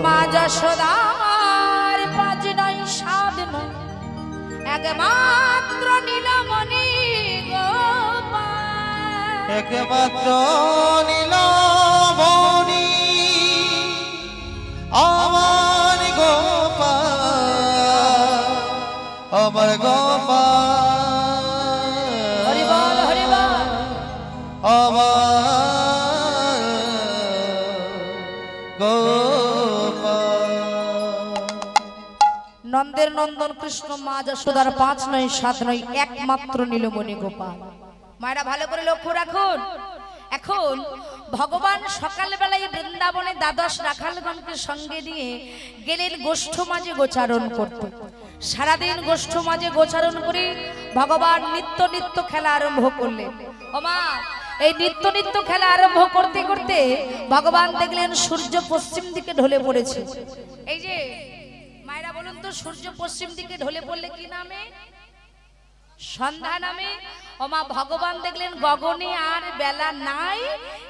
মা যশোদার পাঁচ নয় সাত নয় একমাত্র নীলমণি গোপাল, একমাত্র নীলমণি আমার গোপাল, আমার গোপাল, হরি বল হরি বল, আমার গোপাল। নন্দের নন্দন কৃষ্ণ মা যশোদার পাঁচ নয় সাত নয় একমাত্র নীলমণি গোপাল। মায়েরা ভালো করে লক্ষ্য রাখুন, এখন ভগবান সকালবেলায় বৃন্দাবনে দ্বাদশ রাখালগণকে সঙ্গে নিয়ে গেলেন গোষ্ঠ মাঝে গোচারণ করতে। সারাদিন গোষ্ঠ মাঝে গোচারণ করে ভগবান নিত্য নিত্য খেলা আরম্ভ করলেন। ওমা, এই নিত্য নিত্য খেলা আরম্ভ করতে করতে ভগবান দেখলেন সূর্য পশ্চিম দিকে ঢলে পড়েছে। এই যে মায়েরা বলুন তো, সূর্য পশ্চিম দিকে ঢলে পড়লে কি নামে? সন্ধ্যা নামে। ওমা, ভগবান দেখলেন গগনে আর বেলা নাই,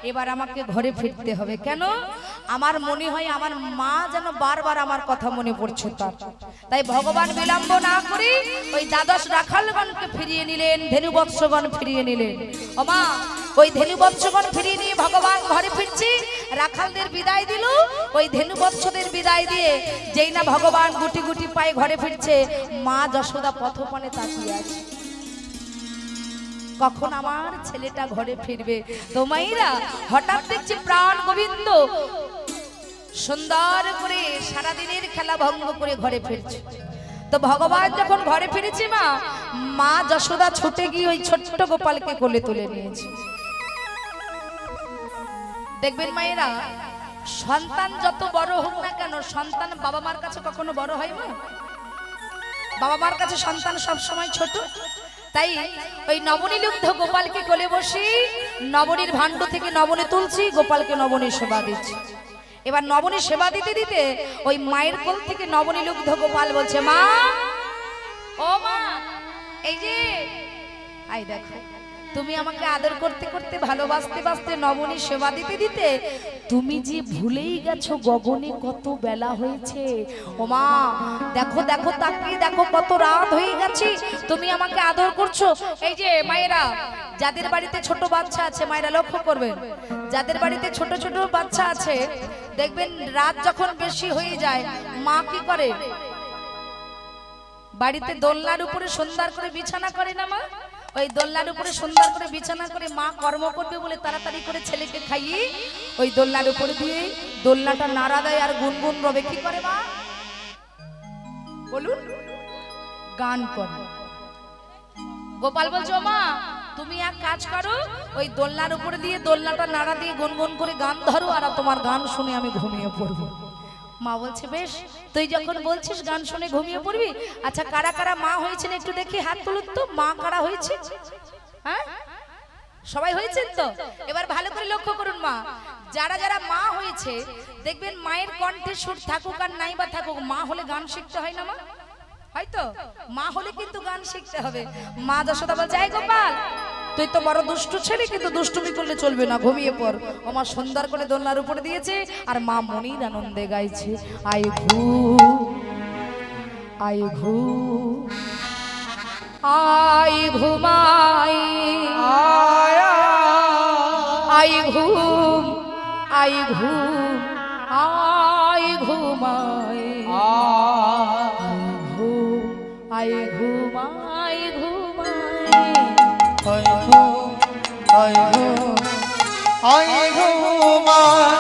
এবার আমাকে ঘরে ফিরতে হবে। কেন? আমার মনে হয় আমার মা যেন বারবার আমার কথা মনে পড়ছে তার। তাই ভগবান বিলম্ব না করে ওই দ্বাদশ রাখালগণকে ফিরিয়ে নিলেন, ধেনুবৎসগণ ফিরিয়ে নিলেন। ওমা, ওই ধেনুবৎসগণ ফিরিয়ে নিয়ে ভগবান ঘরে ফিরছে। রাখালদের বিদায় দিল, ওই ধেনুবৎসদের বিদায় দিয়ে যেই না ভগবান গুটি গুটি পায়ে ঘরে ফিরছে, মা যশোদা পথপানে তাকিয়ে আছে, কখন আমার ছেলেটা ঘরে ফিরবে। তো মাইরা হঠাৎ দেখছি প্রাণ গোবিন্দ সুন্দর করে সারাদিনের খেলা ভঙ্গ করে ঘরে ফিরছে। তো ভগবান যখন ঘরে ফিরেছে, মা যশোদা ছুটে গিয়ে ওই ছোট্ট গোপালকে কোলে তুলে নিয়েছে। দেখবেন মায়েরা, সন্তান যত বড় হোক না কেন, সন্তান বাবা মার কাছে কখনো বড় হয় না। বাবা মার কাছে সন্তান সব সময় ছোট। তাই ওই নবনীলুব্ধ গোপালকে কোলে বসি নবনীর ভাণ্ড থেকে নবনী তুলছি, গোপালকে নবনীর সেবা দিচ্ছি। এবার নবনীর সেবা দিতে দিতে ওই মায়ের কোল থেকে নবনীলুব্ধ গোপাল বলছে, মা, ও মা, এই যে আই দেখো, তুমি আমাকে আদর করতে করতে ভালোবাসতে বাসতে নবনীর সেবা দিতে দিতে তুমি যে ভুলেই গেছো গগনে কত বেলা হয়েছে। ও মা, দেখো দেখো, তাকিয়ে দেখো কত রাত হয়ে গেছে, তুমি আমাকে আদর করছো। এই যে মায়েরা, যাদের বাড়িতে ছোট বাচ্চা আছে, মায়েরা লক্ষ্য করবেন, যাদের বাড়িতে ছোট ছোট বাচ্চা আছে, দেখবেন রাত যখন বেশি হয়ে যায়, মা কি করে? বাড়িতে দোলনার উপরে সুন্দর করে বিছানা করে না মা? ওই দোলনার উপরে সুন্দর করে বিছানা করে মা কর্ম করবে বলে তাড়াতাড়ি করে ছেলেকে খাইয়ে ওই দোলনার উপরে দিয়ে দোলনাটা নাড়া দেয় আর গুনগুন রবে। কি করে মা? বলুন, গান করে। গোপাল বলছো, মা তুমি এক কাজ করো, ওই দোলনার উপরে দিয়ে দোলনাটা নাড়া দিয়ে গুনগুন করে গান ধরো, আর তোমার গান শুনে আমি ঘুমিয়ে পড়বো। মা বলছে, বেশ, তুই যখন বলছিস গান শুনে ঘুমিয়ে পড়বি। আচ্ছা, কারা কারা মা হয়েছেন একটু দেখি, হাত তুলুন তো। মা কারা হয়েছে? হ্যাঁ, সবাই হয়েছেন তো? এবার ভালো করে লক্ষ্য করুন, মা যারা যারা মা হয়েছে, দেখবেন মায়ের কণ্ঠে সুর থাকুক আর নাই বা থাকুক, মা হলে গান শিখতে হয় না মা? হয়তো মা হলে কিন্তু গান শিখতে হবে। মা যশোদা বলছে, এই গোপাল, তুই তো বড় দুষ্টু ছেলে, কিন্তু দুষ্টুমি করলে চলবে না, ঘুমিয়ে পড়। ও মা সুন্দর করে দোলনার উপরে দিয়েছে, আর মা মনির আনন্দে গাইছে, আই ঘু আই ঘু আই ঘুমাই, আই ঘুম আই ঘুম আই ঘুমাই, আই ঘুমাই ঘুমাই, আই ঘুম আই ঘুম আই ঘুমাই,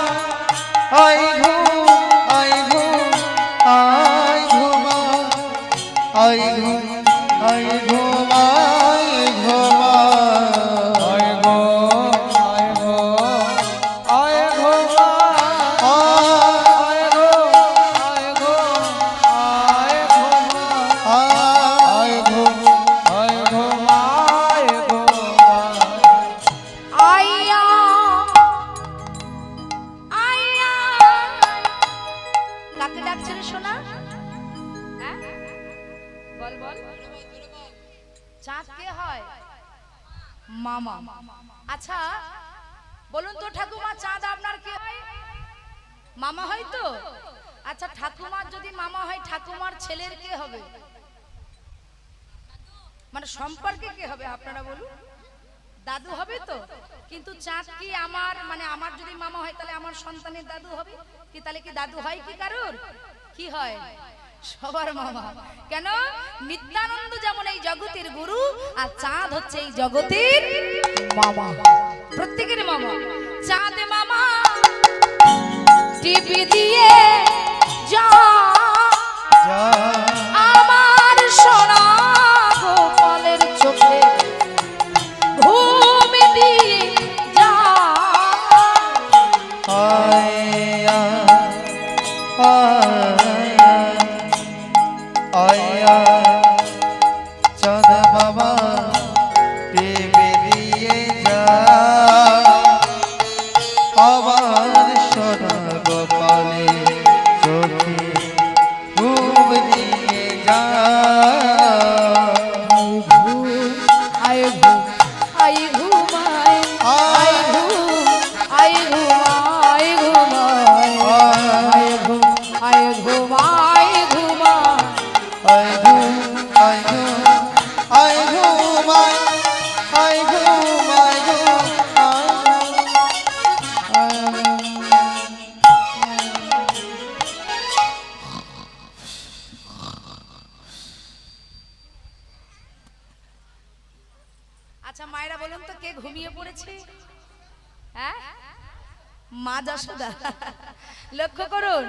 আই ঘুম আই ঘুম আই ঘুমাই, আই ঘুম আই ঘুম আই ঘুমাই, আই ঘুম আই ঘুম আই ঘুম আই ঘুম আই ঘুম। আইয়া আইয়া। কাকে ডাকছে রে সোনা? হ্যাঁ, বল বল। চাঁদ কে হয়? মামা। আচ্ছা বলুন তো ঠাকুমা, চাঁদ আপনার কে হয়? মামা হয় তো? আচ্ছা, ঠাকুমার যদি মামা হয়, ঠাকুমার ছেলের কে হবে? মানে সম্পর্কে কে হবে আপনারা বলুন? দাদু হবে তো? কিন্তু চাঁদ কি আমার, মানে আমার যদি মামা হয় তাহলে আমার সন্তানের দাদু হবে কি? তাহলে কি দাদু হয় কি কারোর? কি হয়? সবার মামা। কেন? নিত্যানন্দ যেমন এই জগতের গুরু, আর চাঁদ হচ্ছে এই জগতের মামা, প্রত্যেকের মামা। চাঁদ মামা টিপি দিয়ে যা আমার সোনা গোপালের চোখে ঘুম দিয়ে যা। আয়া আয়া আয়া চাঁদ বাবা টিভি দিয়ে যা আবার সোনা গোপালে চোখে ঘুম দিয়ে যা। আয় ঘুম আয় ঘুমায় আয় ঘুম আয় ঘুমায় ঘুমায় আয় ঘুম আয় ঘুমায় ঘুমায় আয় ঘুম আয় ঘুম আয় ঘুম আয় ঘুম আয় ঘুম আচ্ছা মায়েরা বলুন তো, কে ঘুমিয়ে পড়েছে? হ্যাঁ, মা যশোদা। লক্ষ্য করুন,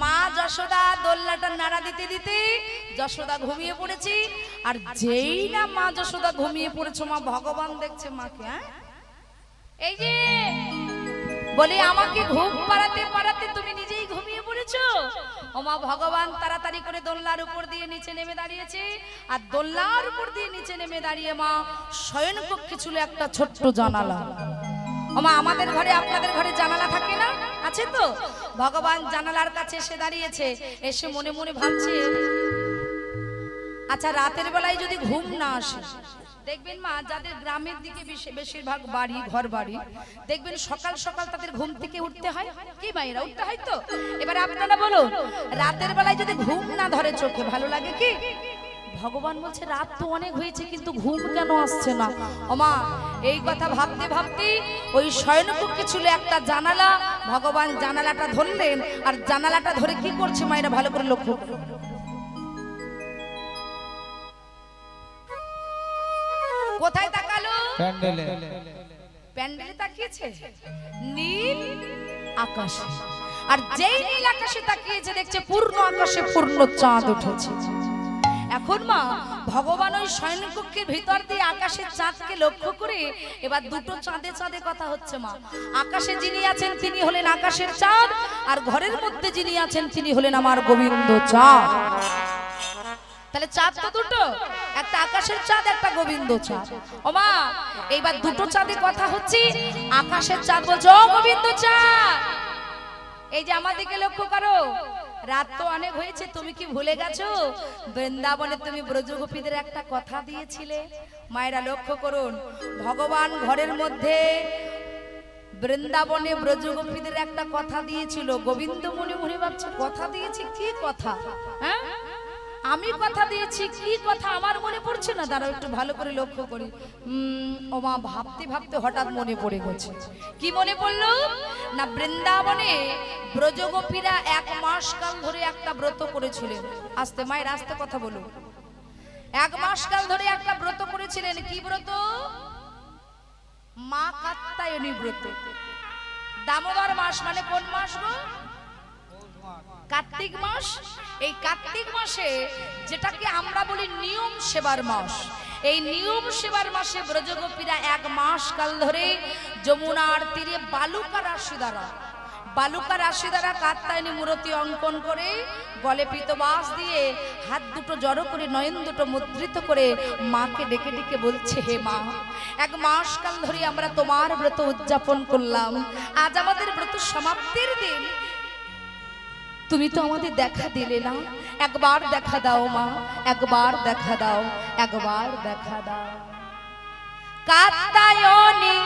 মা যশোদা দোল্লাটা নাড়া দিতে দিতে যশোদা ঘুমিয়ে পড়েছি। আর যেই না মা যশোদা ঘুমিয়ে পড়েছে, মা ভগবান দেখছে মাকে। হ্যাঁ, এই যে বলি আমাকে ঘুম পাড়াতে পাড়াতে তুমি নিজেই ঘুমিয়ে পড়েছো। ও মা ভগবান তাড়াতাড়ি করে দোল্লার উপর দিয়ে নিচে নেমে দাঁড়িয়েছে। আর দোল্লার উপর দিয়ে নিচে নেমে দাঁড়িয়ে মা শয়ন কক্ষে ছিল একটা ছোট্ট জানালা। ও মা, আমাদের ঘরে আপনাদের ঘরে জানালা থাকে না? আছে তো? ভগবান জানালার কাছে এসে দাঁড়িয়েছে, এসে মনে মনে ভাবছে, আচ্ছা রাতের বেলায় যদি ঘুম না আসে, দেখবেন মা যাদের গ্রামের দিকে বেশিরভাগ বাড়ি, ঘর বাড়ি, দেখবেন সকাল সকাল তাদের ঘুম থেকে উঠতে হয় কি মায়েরা? উঠতে হয় তো। এবার আপনারা বলুন, রাতের বেলায় যদি ঘুম না ধরে চোখে, ভালো লাগে কি? ভগবান বলছে রাত তো অনেক হয়েছে কিন্তু ঘুম কেন আসছে না? ওমা, এই কথা ভাবতে ভাবতে ওই শয়নকক্ষে ছিল একটা জানালা। ভগবান জানালাটা ধরলেন, আর জানালাটা ধরে কি করছে মায়েরা ভালো করে লক্ষ্য করুন। কোথায় তাকালো? প্যান্ডেলে। প্যান্ডেলে তাকিয়েছে নীল আকাশে। আর যেই নীল আকাশে তাকিয়েছে, দেখছে পূর্ণ আকাশে পূর্ণ চাঁদ উঠেছে। এখন মা ভগবান ওই শয়নকক্ষের ভিতর দিয়ে আকাশের চাঁদকে লক্ষ্য করে এবার দুটো চাঁদে চাঁদে কথা হচ্ছে। মা, আকাশে যিনি আছেন তিনি হলেন আকাশের চাঁদ, আর ঘরের মধ্যে যিনি আছেন তিনি হলেন আমার গোবিন্দ চাঁদ। তাহলে চাঁদ তো দুটো, একটা আকাশের চাঁদ, একটা গোবিন্দ চাঁদ। ও মা, এইবার দুটো চাঁদে কথা হচ্ছে। আকাশের চাঁদ বলছে, ও গোবিন্দ চাঁদ, এই যে আমার দিকে লক্ষ্য করো, রাত তো অনেক হয়েছে, তুমি কি ভুলে গেছো বৃন্দাবনে তুমি ব্রজগোপীদের একটা কথা দিয়েছিলে? মায়েরা লক্ষ্য করুন, ভগবান ঘরের মধ্যে বৃন্দাবনে ব্রজগোপীদের একটা কথা দিয়েছিল। গোবিন্দ মনে মনে ভাবছে, কথা দিয়েছি কি কথা? হ্যাঁ, আমি কথা দিয়েছি কি কথা আমার মনে পড়ছে না। দাঁড়াও একটু ভালো করে লক্ষ্য করি। ও মা, ভাবতে ভাবতে হঠাৎ মনে পড়ে গেছে। কি মনে পড়লো না, বৃন্দাবনে ব্রজগোপীরা 1 মাস কাল ধরে একটা ব্রত করেছিলেন। আস্তে মায়ের আস্তে কথা বলুন। 1 মাস কাল ধরে একটা ব্রত করেছিলেন। কি ব্রত? মা কাত্যায়নী ব্রত। দামোদর মাস মানে কোন মাস গো? কার্তিক মাস। এই কার্তিক মাসে যেটাকে আমরা বলি নিয়ম সেবার মাস, এই নিয়ম সেবার মাসে ব্রজগোপীরা 1 মাস কাল ধরে যমুনার তীরে বালুকা রাশি দ্বারা কাত্যায়নী মূর্তি অঙ্কন করে, গলে পীতবাস দিয়ে, হাত দুটো জড়ো করে, নয়ন দুটো মুদ্রিত করে মাকে ডেকে ডেকে বলছে, হে মা, 1 মাস কাল ধরে আমরা তোমার ব্রত উদযাপন করলাম, আজ আমাদের ব্রত সমাপ্তির দিন, তুমি তো আমাদের দেখা দিলে না, একবার দেখা দাও মা, একবার দেখা দাও, একবার দেখা দাও। কাত্যায়নী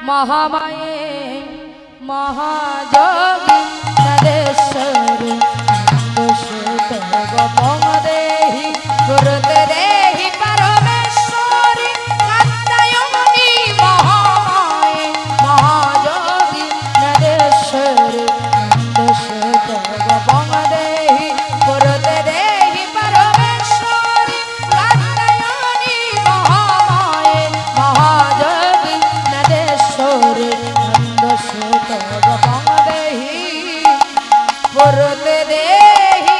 মহামায়ে মহাযোগী নরেশ্বর দেহি গুরুতে দেহি পরমেশ্বরী কাত্যায়নী মহামায়ে মহাযোগী নরেশ্বর দেহি গুরুতে দেহি পরমেশ্বরী কাত্যায়নী মহামায়ে মহাযোগী নরেশ্বর দেহি গুরুতে দেহি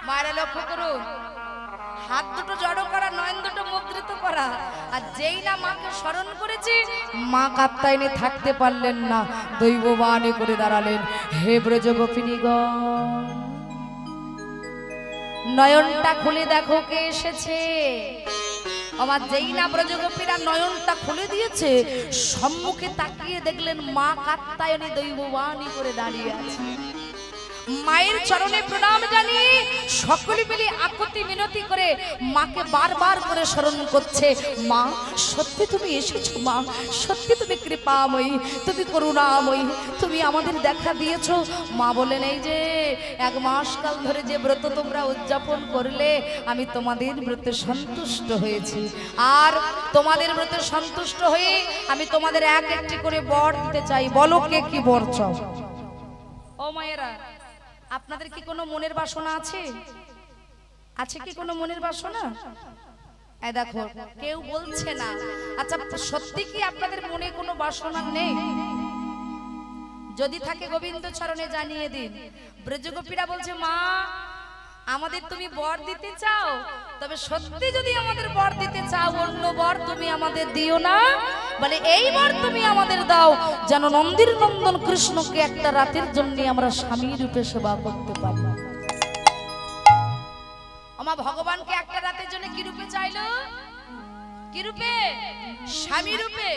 মায়েরা লক্ষ্য করুন, হাত দুটো জড়ো করা, নয়ন দুটো মুদ্রিত করা, আর যেই না মাকে স্মরণ করেছি মা কাত্যায়নী থাকতে পারলেন না, দৈববাণী করে দাঁড়ালেন, হে ব্রজগোপিনীগণ নয়নটা খুলে দেখো কে এসেছে। আমার যেই না ব্রজগোপীরা নয়নটা খুলে দিয়েছে, সম্মুখে তাকিয়ে দেখলেন মা কাত্যায়নী দৈববাণী করে দাঁড়িয়ে আছে। মায়ের চরণে প্রণাম জানিয়ে সকলে মিলে আকুতি মিনতি করে মাকে বারবার করে স্মরণ করছে, মা সত্যি তুমি এসেছো, মা সত্যি তুমি কৃপাময়ী, তুমি করুণাময়ী, তুমি আমাদের দেখা দিয়েছো। মা বলেন, এই যে 1 মাস কাল ধরে যে ব্রত তোমরা উদযাপন করলে আমি তোমাদের ব্রতে সন্তুষ্ট হয়েছি, আর তোমাদের ব্রতে সন্তুষ্ট হয়ে আমি তোমাদের একটি করে বর দিতে চাই। বলো কে কি বর চাও? ও মায়েরা, আপনাদের কি কোনো মনের বাসনা আছে? আছে কি কোনো মনের বাসনা? এই দেখো কেউ বলছে না। আচ্ছা সত্যি কি আপনাদের মনে কোনো বাসনা নেই? যদি থাকে গোবিন্দ চরণে জানিয়ে দিন। ব্রজগোপীরা বলছে, মা আমাদের তুমি বর দিতে চাও, তবে সত্যি যদি আমাদের বর দিতে চাও, অন্য বর তুমি আমাদের দিও না, বলে এই বর তুমি আমাদের দাও যেন নন্দির নন্দন কৃষ্ণকে একটা রাতের জন্য আমরা স্বামী রূপে সেবা করতে পারি। আমার ভগবানকে একটা রাতের জন্য কি রূপে চাইলো? কি রূপে? স্বামী রূপে।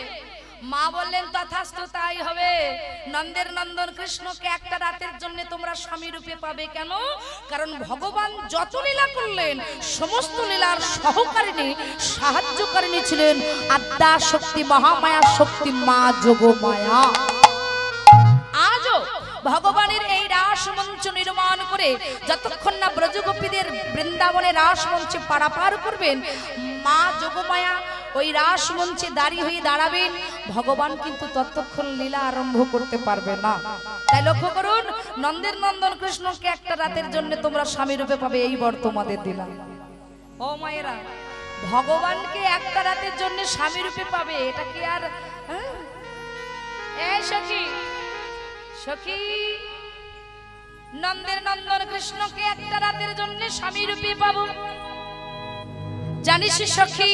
মা বললেন তথাস্তু তাই হবে, নন্দের নন্দন কৃষ্ণকে একটা রাতের জন্য তোমরা স্বামী রূপে পাবে। কেন? কারণ ভগবান যত লীলা করলেন সমস্ত লীলার সহকারিণী সাহায্যকারিণী ছিলেন আদ্যা শক্তি মহামায়া শক্তি মা যোগমায়া। আজও ভগবানের এই রাসমঞ্চ নির্মাণ করে যতক্ষণ না ব্রজগোপীদের বৃন্দাবনে রাসমঞ্চে পারাপার করবেন, মা যোগমায়া ওই রাসমঞ্চে দাঁড়িয়ে হয়ে দাঁড়াবেন, ভগবান কিন্তু ততক্ষণ লীলা আরম্ভ করতে পারবে না। তাই লক্ষ্য করুন, নন্দের নন্দন কৃষ্ণকে একটা রাতের জন্য তোমরা স্বামী রূপে পাবে, এই বর তোমাদের দিলাম। ও মায়েরা, ভগবানকে একটা রাতের জন্য স্বামী রূপে পাবে, এটা কি আর এই সখী সখী, নন্দের নন্দন কৃষ্ণকে একটা রাতের জন্য স্বামী রূপে পাবো। জানিস সখী,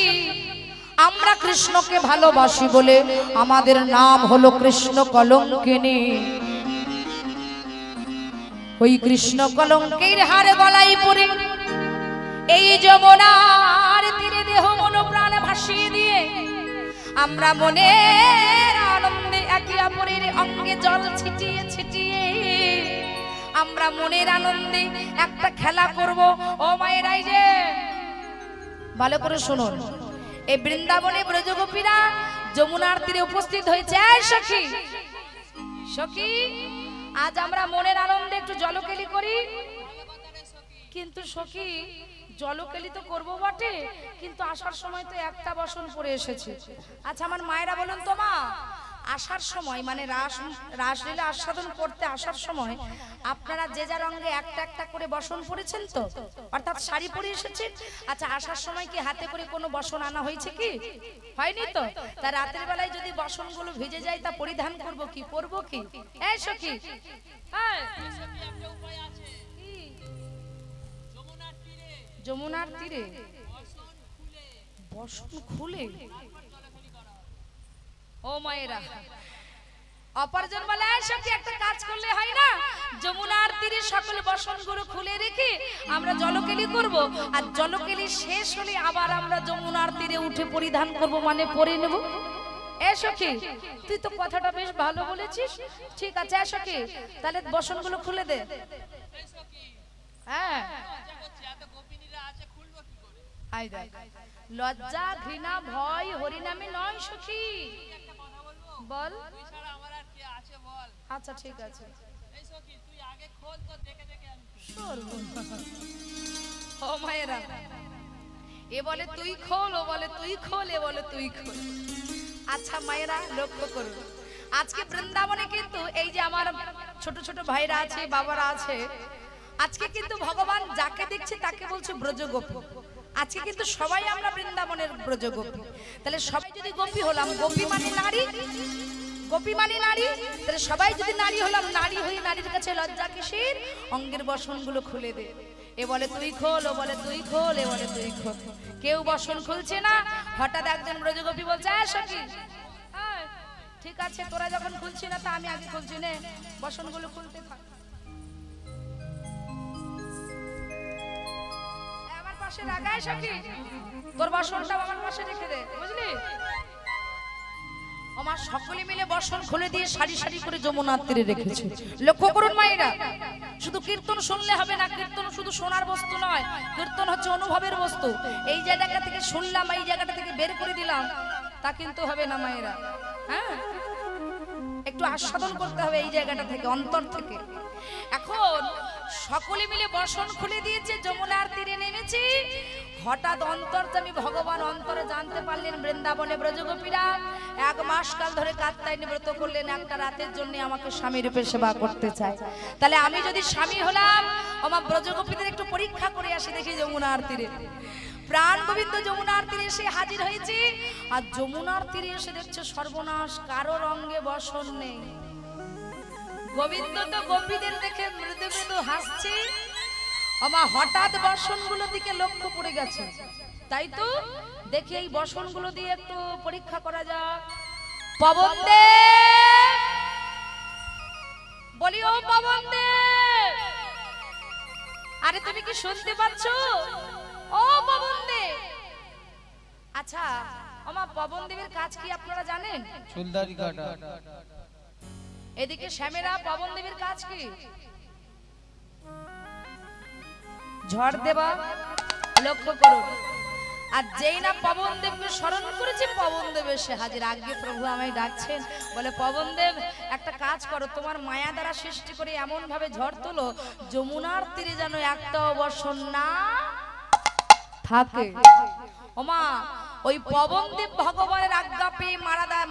আমরা কৃষ্ণকে ভালোবাসি বলে আমাদের নাম হলো কৃষ্ণ কলঙ্কিনী। ওই কৃষ্ণ কলঙ্কের হার গলায় পরে এই যমুনার তীরে দেহ মন প্রাণ ভাসিয়ে দিয়ে আমরা মনের আনন্দে একে অপরের অঙ্গে জল ছিটিয়ে ছিটিয়ে আমরা মনের আনন্দে একটা খেলা করব। ও মায়েরাই যে ভালো করে শুনুন, এই বৃন্দাবনে ব্রজগোপীরা যমুনার তীরে উপস্থিত হয়েছে। সখী সখী, আজ আমরা মনের আনন্দে একটু জলকেলি করি। কিন্তু সখী জলকেলি তো করবো বটে, কিন্তু আসার সময় তো একটা বসন পরে এসেছে। আচ্ছা আমার মায়েরা বলুন তো মা, আসার সময় মানে রাসলীলা আস্বাদন করতে আসার সময় আপনারা যে যার অঙ্গে একটা একটা করে বসন পরেছেন তো, অর্থাৎ শাড়ি পরে এসেছেন। আচ্ছা আসার সময় কি হাতে করে কোনো বসন আনা হয়েছে কি? হয়নি তো। তা রাতের বেলায় যদি বসনগুলো ভিজে যায় তা পরিধান করব কি, পরবো কি? এই সখী যমুনার তীরে বসন খুলে, ও মায়েরা অপরজন বলে সখী একটা কাজ করলে হয় না, যমুনার তীরে সকল বসনগুলো খুলে রেখে আমরা জলকেলি করব, আর জলকেলি শেষ হলে আবার আমরা যমুনার তীরে উঠে পরিধান করব, মানে পরে নেব। এ সখী, তুই তো কথাটা বেশ ভালো বলেছিস। ঠিক আছে এ সখী, তাহলে বসনগুলো খুলে দে। হ্যাঁ আই দেখ, লজ্জা ঘৃণা ভয় হরিনামে নয় সখী, বল। আচ্ছা ঠিক আছে, ও মায়েরা, এ বলে তুই খোল, ও বলে তুই খোল, এ বলে তুই খোল। আচ্ছা মায়েরা লক্ষ্য করুন, আজকে বৃন্দাবনে কিন্তু এই যে আমার ছোট ছোট ভাইরা আছে, বাবারা আছে, আজকে কিন্তু ভগবান যাকে দেখছে তাকে বলছে ব্রজগোপী। আজকে কিন্তু সবাই আমরা বৃন্দাবনের ব্রজগোপী। তাহলে সবাই যদি গোপী হলাম, গোপী মানে নারী, গোপী মানে নারী, তাহলে সবাই যদি নারী হলাম, নারী হয়ে নারীর কাছে লজ্জা কিসের? অঙ্গের বসনগুলো খুলে দে। এ বলে তুই খোল, ও বলে তুই খোল, এ বলে তুই খোল। কেউ বসন খুলছে না। হঠাৎ একজন ব্রজগোপী বলছে সখী, ঠিক আছে তোরা যখন খুলছি না তা আমি আগে খুলছি, নে বসনগুলো খুলতে থাক। আমার পাশে রাখায় সখী, তোর বসনটা আমার পাশে রেখে দে, বুঝলি? আমার সকলে মিলে বসন খুলে দিয়ে সারি সারি করে যমুনার তীরে রেখেছে। লক্ষ্য করুন মায়েরা, শুধু কীর্তন শুনলে হবে না। কীর্তন শুধু শোনার বস্তু নয়, কীর্তন হচ্ছে অনুভবের বস্তু। এই জায়গাটা থেকে শুনলাম, এই জায়গাটা থেকে বের করে দিলাম, তা কিন্তু হবে না মায়েরা। হ্যাঁ, একটু আস্বাদন করতে হবে এই জায়গাটা থেকে, অন্তর থেকে। এখন সকলে মিলে বসন খুলে দিয়েছে, যমুনার তীরে নেমেছি। হঠাৎ অন্তর্যামী ভগবান অন্তরে জানতে পারলেন বৃন্দাবনে ব্রজগোপীরা 1 মাস কাল ধরে কাত্যায়নী ব্রত করলেন, একটা রাতের জন্য আমাকে স্বামী রূপে সেবা করতে চায়। তাহলে আমি যদি স্বামী হলাম, আমার ব্রজগোপীদের একটু পরীক্ষা করে আসি, দেখি যমুনার তীরে। প্রাণ গোবিন্দ যমুনার তীরে এসে হাজির হয়েছে, আর যমুনার তীরে এসে দেখছে সর্বনাশ, কারোর অঙ্গে বসন নেই। গোবিন্দ তো গোপীদের দেখে মৃদু মৃদু হাসছে। আমার হঠাৎ বসনগুলো দিকে লক্ষ্য পড়ে গেছে, তাই তো দেখি এই বসনগুলো দিয়ে একটু পরীক্ষা করা যাক। পবন দেব, বলি ও পবন দেব, আরে তুমি কি শুনতে পাচ্ছ? ও পবন দেব। আচ্ছা আমার পবন দেবের কাজ কি আপনারা জানেন? চুলদারি কাটা। এদিকে শ্যামেরা, পবন দেবের কাজ কি? ঝড় দেবা। লক্ষ্য করুন, আর যেই না পবন দেবকে স্মরণ করেছে, পবন দেব এসে হাজির। আগে প্রভু আমায় ডাকছেন, বলে পবন দেব একটা কাজ করো, তোমার মায়া দ্বারা সৃষ্টি করে এমন ভাবে ঝড় তোলো, যমুনার তীরে যেন একটাও বর্ষণ না থাকে। ওমা, ওই পবন দেব ভগবানের আজ্ঞা পেয়ে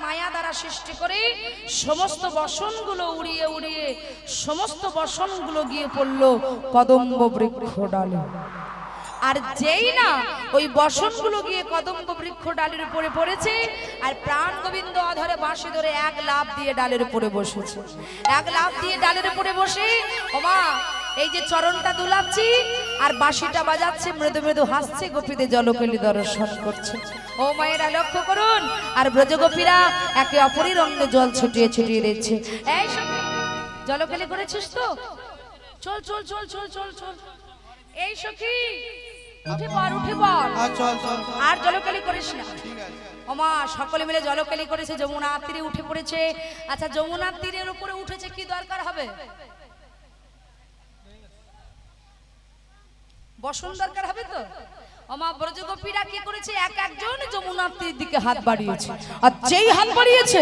মায়া দ্বারা সৃষ্টি করে সমস্ত বসনগুলো উড়িয়ে উড়িয়ে সমস্ত বসনগুলো গিয়ে পড়লো কদম্ব বৃক্ষ ডালে। আর যেই না ওই বসনগুলো গিয়ে কদম্ব বৃক্ষ ডালের উপরে পড়েছে, আর প্রাণ গোবিন্দ অধরে বাঁশি ধরে 1 লাফ দিয়ে ডালের উপরে বসেছে। 1 লাফ দিয়ে ডালের উপরে বসে ওমা এই যে চরণটা দুলাচ্ছি আর বাঁশিটা বাজাচ্ছে, মৃদু মৃদু হাসছে, গোপীদের জলকেলি দর্শন করছে। ও মায়েরা লক্ষ্য করুন, আর ব্রজগোপীরা একে অপরের অঙ্গে জল ছুটিয়ে ছুটিয়ে দিচ্ছে। এই জলকেলি করেছিস তো? চল চল চল চল চল চল। এই সখী উঠে পড়, উঠে পড়, আর জলকেলি করিস না। ওমা সকলে মিলে জলকেলি করেছে, যমুনার তীরে উঠে পড়েছে। আচ্ছা যমুনার তীরের উপরে উঠেছে, কি দরকার হবে? বসন দরকার হবে তো। ওমা ব্রজগোপীরা কি করেছে, এক একজন যমুনার তীরের দিকে হাত বাড়িয়েছে, আর যেই হাত বাড়িয়েছে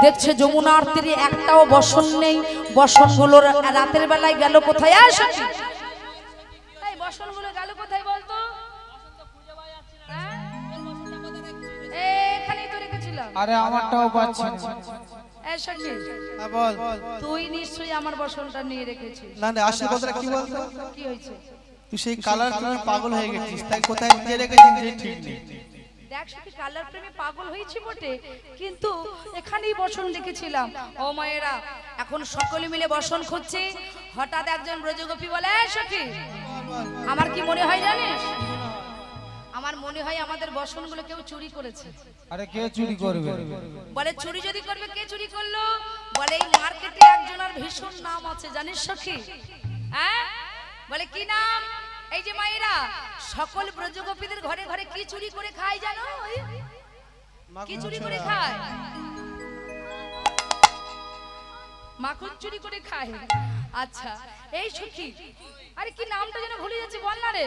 দেখছে যমুনার তীরে একটাও বসন নেই। বসনগুলো রাতের বেলায় গেল কোথায়? আসে এই বসনগুলো গেল কোথায় বলতো? এখানেই তো রেখেছিলাম। আরে আমারটাও পাচ্ছি না। এই সখী, বল। তুই নিশ্চয়ই আমার বসনটা নিয়ে রেখেছিস। না না, আসল কথাটা কি বলতো? কি হয়েছে? তুই সেই কালার প্রেমে পাগল হয়ে গেছিস, তাই কোথায় নিয়ে রেখেছিস যে ঠিক নেই। দেখ সখী, কালার প্রেমে পাগল হয়েছি বটে, কিন্তু এখানেই বসন রেখেছিলাম। ও মায়েরা, এখন সকলে মিলে বসন খুঁজছে। হঠাৎ একজন ব্রজগোপী বলে, এই সখী আমার কি মনে হয় জানিস? আমার মনে হয় আমাদের বসনগুলো কেউ চুরি করেছে। আরে কে চুরি করবে? বলে চুরি যদি করবে, কে চুরি করলো? বলে এই মার্কেটে একজনের ভীষণ নাম আছে, জানিস সখী? হ্যাঁ, বলে কি নাম? এই যে মায়েরা, সকল ব্রজগোপীদের ঘরে ঘরে কি চুরি করে খায় জানো? কি চুরি করে খায়? মাখন চুরি করে খায়। আচ্ছা এই সখী, আরে কি নামটা যেন ভুলে যাচ্ছি, বল না রে।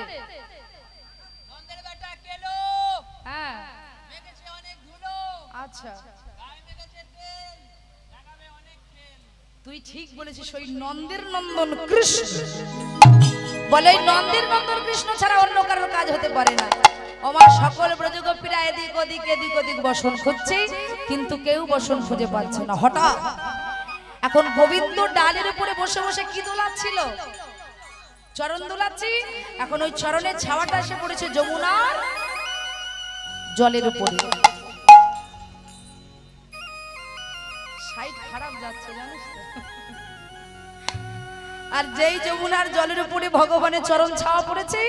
নন্দের বেটা কেলো হ্যাঁ মেখেছে অনেক ধুলো, আচ্ছা গায়ে মেখেছে তেল, লাগাবে অনেক তেল। তুই ঠিক বলেছিস, ওই নন্দের নন্দন কৃষ্ণ বলে, ওই নন্দের নন্দন কৃষ্ণ ছাড়া অন্য কারোর কাজ হতে পারে না। আমার সকল ব্রজগোপীরা এদিক ওদিক বসন খুঁজছে, কিন্তু কেউ বসন খুঁজে পাচ্ছে না। হঠাৎ এখন গোবিন্দ ডালের উপরে বসে বসে কি দোলাচ্ছিল, চরণ দোলাচ্ছি। এখন ওই চরণের ছাওয়াটা এসে পড়েছে যমুনার জলের উপরে। সাইড খারাপ যাচ্ছে জানিস তো। আর যেই যমুনার জলের উপরে ভগবানের চরণ ছাওয়া পড়েছে,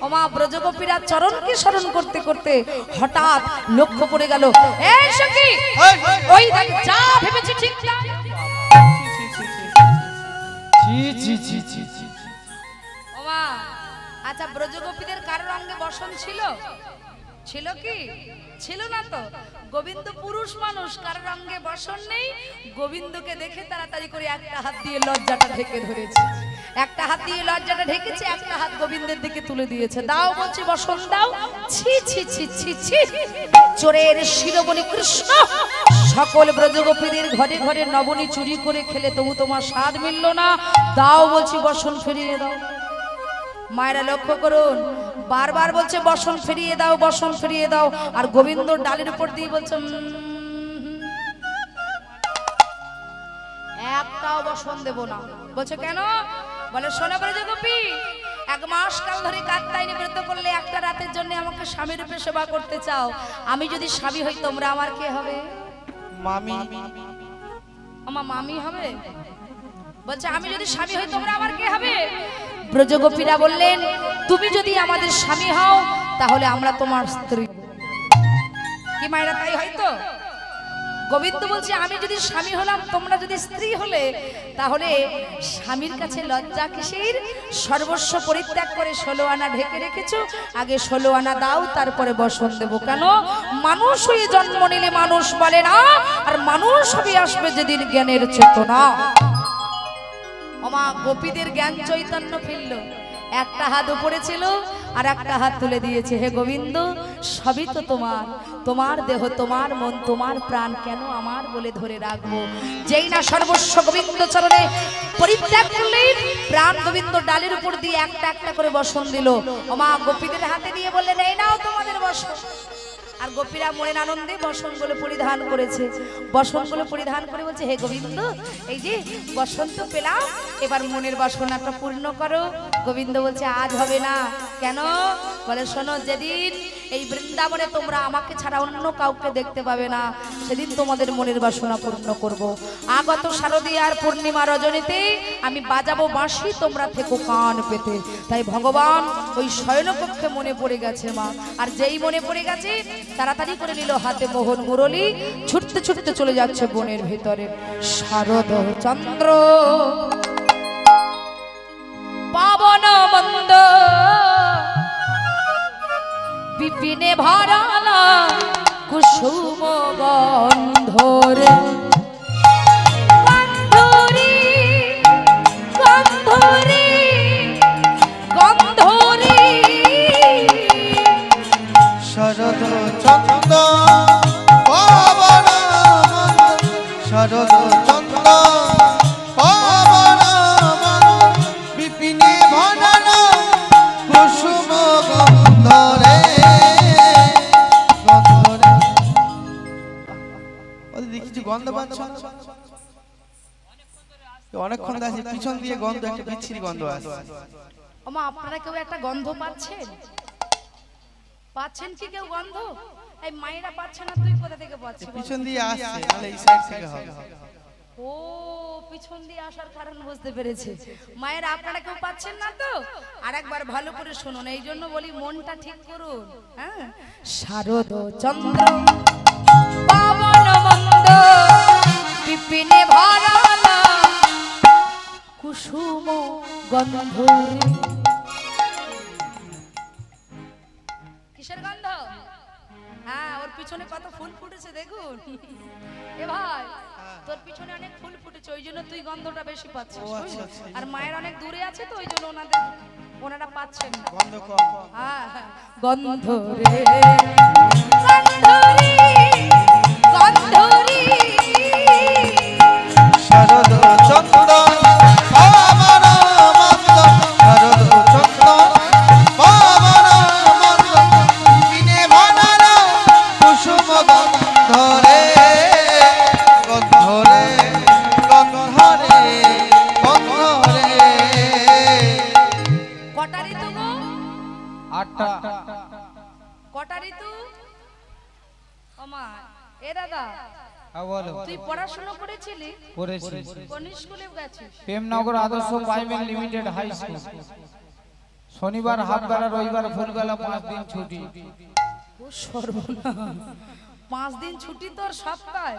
ওমা ব্রজগোপীরা চরণকে স্মরণ করতে করতে হঠাৎ লক্ষ্য পড়ে গেল, এই সখী ওই দেখ, যা ভেবেছি ঠিক না। ওমা আচ্ছা, ব্রজগোপীদের কারোর অঙ্গে বসন ছিল? ছিল কি? ছিল না তো। গোবিন্দ পুরুষ মানুষ, কারোর অঙ্গে বসন নেই। গোবিন্দকে দেখে তাড়াতাড়ি করে একটা হাত দিয়ে লজ্জাটা ঢেকে ধরেছে, একটা হাত দিয়ে লজ্জাটা ঢেকেছে, একটা হাত গোবিন্দের দিকে তুলে দিয়েছে। দাও বলছি, বসন দাও। ছি ছি ছি ছি ছি, চোরের শিরোমণি কৃষ্ণ সকল ব্রজগোপীদের ঘরে ঘরে নবনী চুরি করে খেলে, তবু তোমার স্বাদ মিলল না। দাও বলছি, বসন ফিরিয়ে দাও। মায়েরা লক্ষ্য করুন, বারবার বলছে বসন ফিরিয়ে দাও, বসন ফিরিয়ে দাও। আর গোবিন্দ ডালের উপর দিয়ে বলছে একটাও বসন দেব না। বলছে কেন? বলে শোনো ব্রজগোপী, 1 মাস কাল ধরে কাত্যায়নী ব্রত করলে একটা রাতের জন্য আমাকে স্বামী রূপে সেবা করতে চাও। আমি যদি স্বামী হই, তোমরা আমার কে হবে? মামি। আমার মামি হবে। বলছে আমি যদি স্বামী হই, তোমরা আমার কে হবে? ব্রজগোপীরা বললেন, তুমি যদি আমাদের স্বামী হও তাহলে আমরা তোমার স্ত্রী। কি মায়েরা তাই হয়তো? গোবিন্দ বলছে আমি যদি স্বামী হলাম, তোমরা যদি স্ত্রী হলে, তাহলে স্বামীর কাছে লজ্জা কিসের? সর্বস্ব পরিত্যাগ করে 16 আনা ঢেকে রেখেছো, আগে 16 আনা দাও, তারপরে বসন দেব। কেন? মানুষ হয়ে জন্ম নিলে মানুষ বলে না, আর মানুষ হবে আসবে যেদিন জ্ঞানের চেতনা। ওমা গোপীদের জ্ঞান চৈতন্য ফিরল, একটা হাত উপরে ছিল আর একটা হাত তুলে দিয়েছে। হে গোবিন্দ, সবই তো তোমার, তোমার দেহ, তোমার মন, তোমার প্রাণ, কেন আমার বলে ধরে রাখবো? যেই না সর্বস্ব গোবিন্দ চরণে পরিত্যাগ করলেন, প্রাণ গোবিন্দ ডালের উপর দিয়ে একটা একটা করে বসন দিল। ওমা গোপীদের হাতে দিয়ে বললেন, এই নাও তোমাদের বসন। আর গোপীরা মনের আনন্দে বসনগুলো পরিধান করেছে। বসনগুলো পরিধান করে বলছে, হে গোবিন্দ, এই যে বসন্ত পেলাম, এবার মনের বাসনাটা পূর্ণ করো। গোবিন্দ বলছে আজ হবে না। কেন? বলে শোনো, যেদিন এই বৃন্দাবনে তোমরা আমাকে ছাড়া অন্য কাউকে দেখতে পাবে না, সেদিন তোমাদের মনের বাসনা পূর্ণ করব। আগত শারদীয়ার পূর্ণিমা রজনীতে আমি বাজাবো বাঁশি, তোমরা থেকো কান পেতে। তাই ভগবান ওই শয়নকক্ষে মনে পড়ে গেছে মা। আর যেই মনে পড়ে গেছে, তাড়াতাড়ি করে নিল হাতে মোহন মুরলী, ছুটতে ছুটতে চলে যাচ্ছে বনের ভিতরে। শারদ চন্দ্র পাবন মন্দ বিপিনে ভরালা কুসুম গন্ধরে, গন্ধরে গন্ধরে গন্ধরে, শরদ চন্দ পাবন মন্দ, শরদ চন্দ পাবন মন্দ, বিপিনে ভরালা কুসুম গন্ধরে গন্ধরে। ওদের দেখছি গন্ধ পাচ্ছ না? অনেকক্ষণ আছে, পিছন দিয়ে গন্ধ, একটা বিচ্ছিরি গন্ধ আসছে। ওমা আপনারা কেউ একটা গন্ধ পাচ্ছেন? পাচ্ছেন কি কেউ গন্ধ? এই মায়েরা পাচ্ছে না, তুই কোথা থেকে পাচ্ছিস? পিছন দিয়ে আসছে, তাহলে এই সাইড থেকে হবে। ও পিছন দিয়ে আসার কারণ বুঝতে পেরেছে। মায়েরা আপনারা কেউ পাচ্ছেন না তো? আরেকবার ভালো করে শুনুন, এই জন্য বলি মনটা ঠিক করুন। হ্যাঁ, শারদ চন্দ্র পাবন মন্দ বিপিনে ভরালা কুসুম গন্ধরে। কিসের গন্ধ? হ্যাঁ, ওর পিছনে কত ফুল ফুটেছে দেখুন। এ ভাই, তোর পিছনে অনেক ফুল ফুটেছে ওই জন্য তুই গন্ধটা বেশি পাচ্ছিস ও, আচ্ছা, বুঝলি? আচ্ছা। আর মায়ের অনেক দূরে আছে তো ওই জন্য ওনারা পাচ্ছেন না গন্ধ কম। হ্যাঁ, হ্যাঁ। গন্ধ রে গন্ধরি গন্ধরি শরদ চন্দন পাবন মন্দ, শরদ চন্দন পাবন মন্দ, বিনে ভানার কুসুম গন্ধরে, গন্ধরে, গন্ধরে, গন্ধরে। কটা ঋতু গো 8টা কটা ঋতু ওমা এ দাদা বলো তুই পড়াশোনা করেছিলি করেছি কোন স্কুলে গেছিস প্রেমনগর আদর্শ প্রাইমারি লিমিটেড হাই স্কুল শনিবার হাফ বেলা রবিবার ফুল বেলা 5 দিন ছুটি ও সর্বনাশ 5 দিন ছুটি তোর সপ্তাহে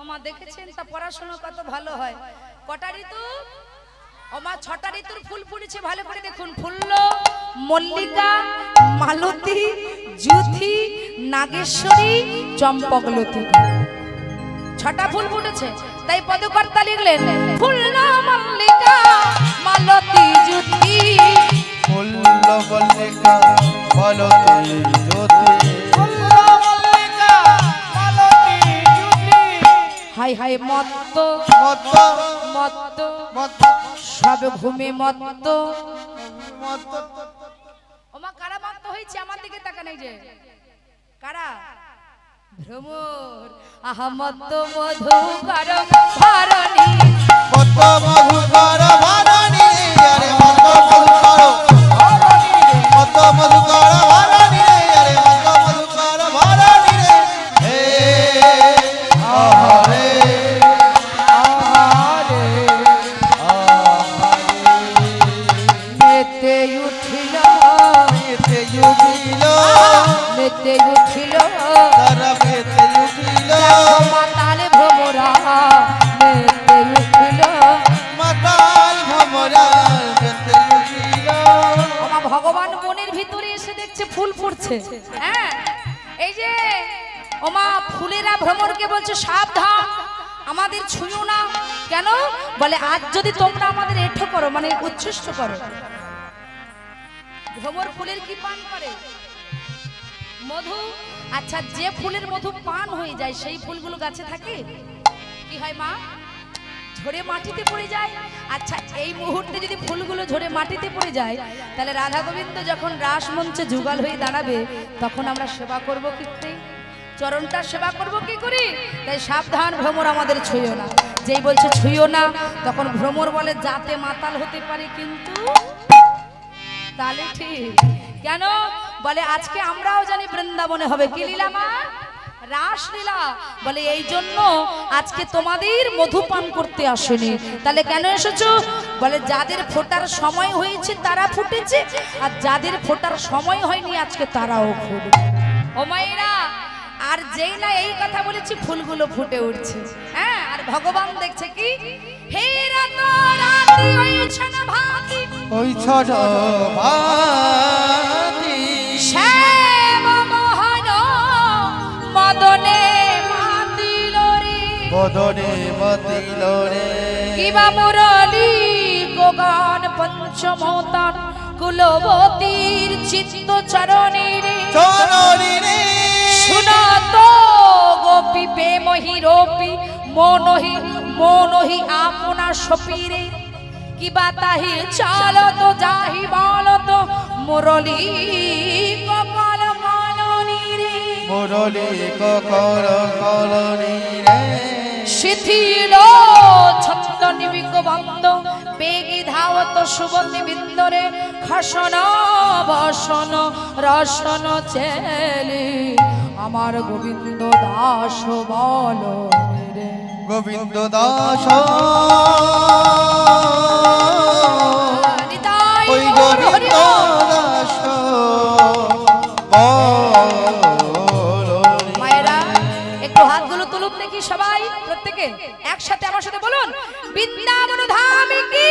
ওমা দেখেছেন তা পড়াশোনা কত ভালো হয় কটা ঋতু ওমা 6টা ঋতুর ফুল ফুটেছে ভালো করে দেখুন ফুল্ল মল্লিকা মালতী জুথি নাগেশ্বরী চম্পকলতি 6টা ফুল ফুটেছে তাই পদকর্তা লিখলেন ফুল্ল মল্লিকা মালতী জুথি ফুল্ল মল্লিকা ফলতে জ্যোতি, হাই হাই মত্ত মত্ত মত্ত মত্ত সব ঘুমে মত্ত মত্ত। ওমা কারা মত্ত হয়েছে আমার দিকে তাকান এই যে কারা ভ্রমর আহমদ মধু কর ভারণী মত্ত মধুকর ভারণী রে, আরে মত্ত মধুকর ভারণী রে, মত্ত মধুকর ভারণী রে, আরে মত্ত মধুকর ভারণী রে। হে আহারে আহারে আহারে, মেতে উঠিল মেতে উঠিল, মেতে উঠিল তারা মেতে উঠিল, মাতালে ভ্রমরা মেতে উঠিল মাতাল ভমরা মেতে উঠিল। ওমা ভগবান মনের ভিতরে এসে দেখছে ফুল ফুটছে হ্যাঁ এই যে ওমা ফুলেরা ভ্রমরকে বলছে সাবধান আমাদের ছুঁয়ো না কেন বলে আজ যদি তোমরা আমাদের এঠো করো মানে উচ্ছিষ্ট করো ভ্রমর ফুলের কি পান করে মধু আচ্ছা যে ফুলের মধু পান হয়ে যায় সেই ফুলগুলো গাছে থাকে কি হয় মা ঝরে মাটিতে পড়ে যায় আচ্ছা এই মুহূর্তে যদি ফুলগুলো ঝরে মাটিতে পড়ে যায় তাহলে রাধা গোবিন্দ যখন রাস মঞ্চে যুগল হয়ে দাঁড়াবে তখন আমরা সেবা করব কি করে চরণটা সেবা করব কি করি তাই সাবধান ভ্রমর আমাদের ছুঁয়ো না যেই বলছে ছুঁয়ো না তখন ভ্রমর বলে যাতে মাতাল হতে পারে কিন্তু তাহলে ঠিক কেন বলে আজকে আমরাও জানি বৃন্দাবনে হবে কি লীলা মা রাসলীলা বলে এই জন্য আজকে তোমাদের মধুপান করতে আসেনি তাহলে কেন এসেছো বলে যাদের ফোটার সময় হয়েছে তারা ফুটেছে আর যাদের ফোটার সময় হয়নি আজকে তারাও ফুটবে ও মায়েরা আর যেই না এই কথা বলেছি ফুলগুলো ফুটে উঠছে হ্যাঁ আর ভগবান দেখছে কি হে রাতি হইছে না ভাতি ওই ছোট ভাতি শ্যাম মোহন মদনে মাতিল রে বদনে মতিল রে, কিবা মুরলি গোগান পঞ্চমতান কুলবতীর চিত্ত চরণে রে চরণী রে, শুনত গোপী প্রেমহি রোপি মনহি আপনা সপিরে কিবা তাহি চালত যাহি বলত মুরলি কপাল কলনি রে মুরলি ককর কলনী রে, শিথিল ছত্র নিবিক বন্ধ বেগি ধাবত সুবন্ধি বিন্দরে খসন বসন রসন চেলি আমার গোবিন্দ দাস বল রে গোবিন্দ দাস নিতাই ওই গৌর হরি গোবিন্দ বল। দাস বল রে। মায়েরা একটু হাতগুলো তুলুন দেখি সবাই প্রত্যেকে একসাথে আমার সাথে বলুন বৃন্দাবন ধামে কি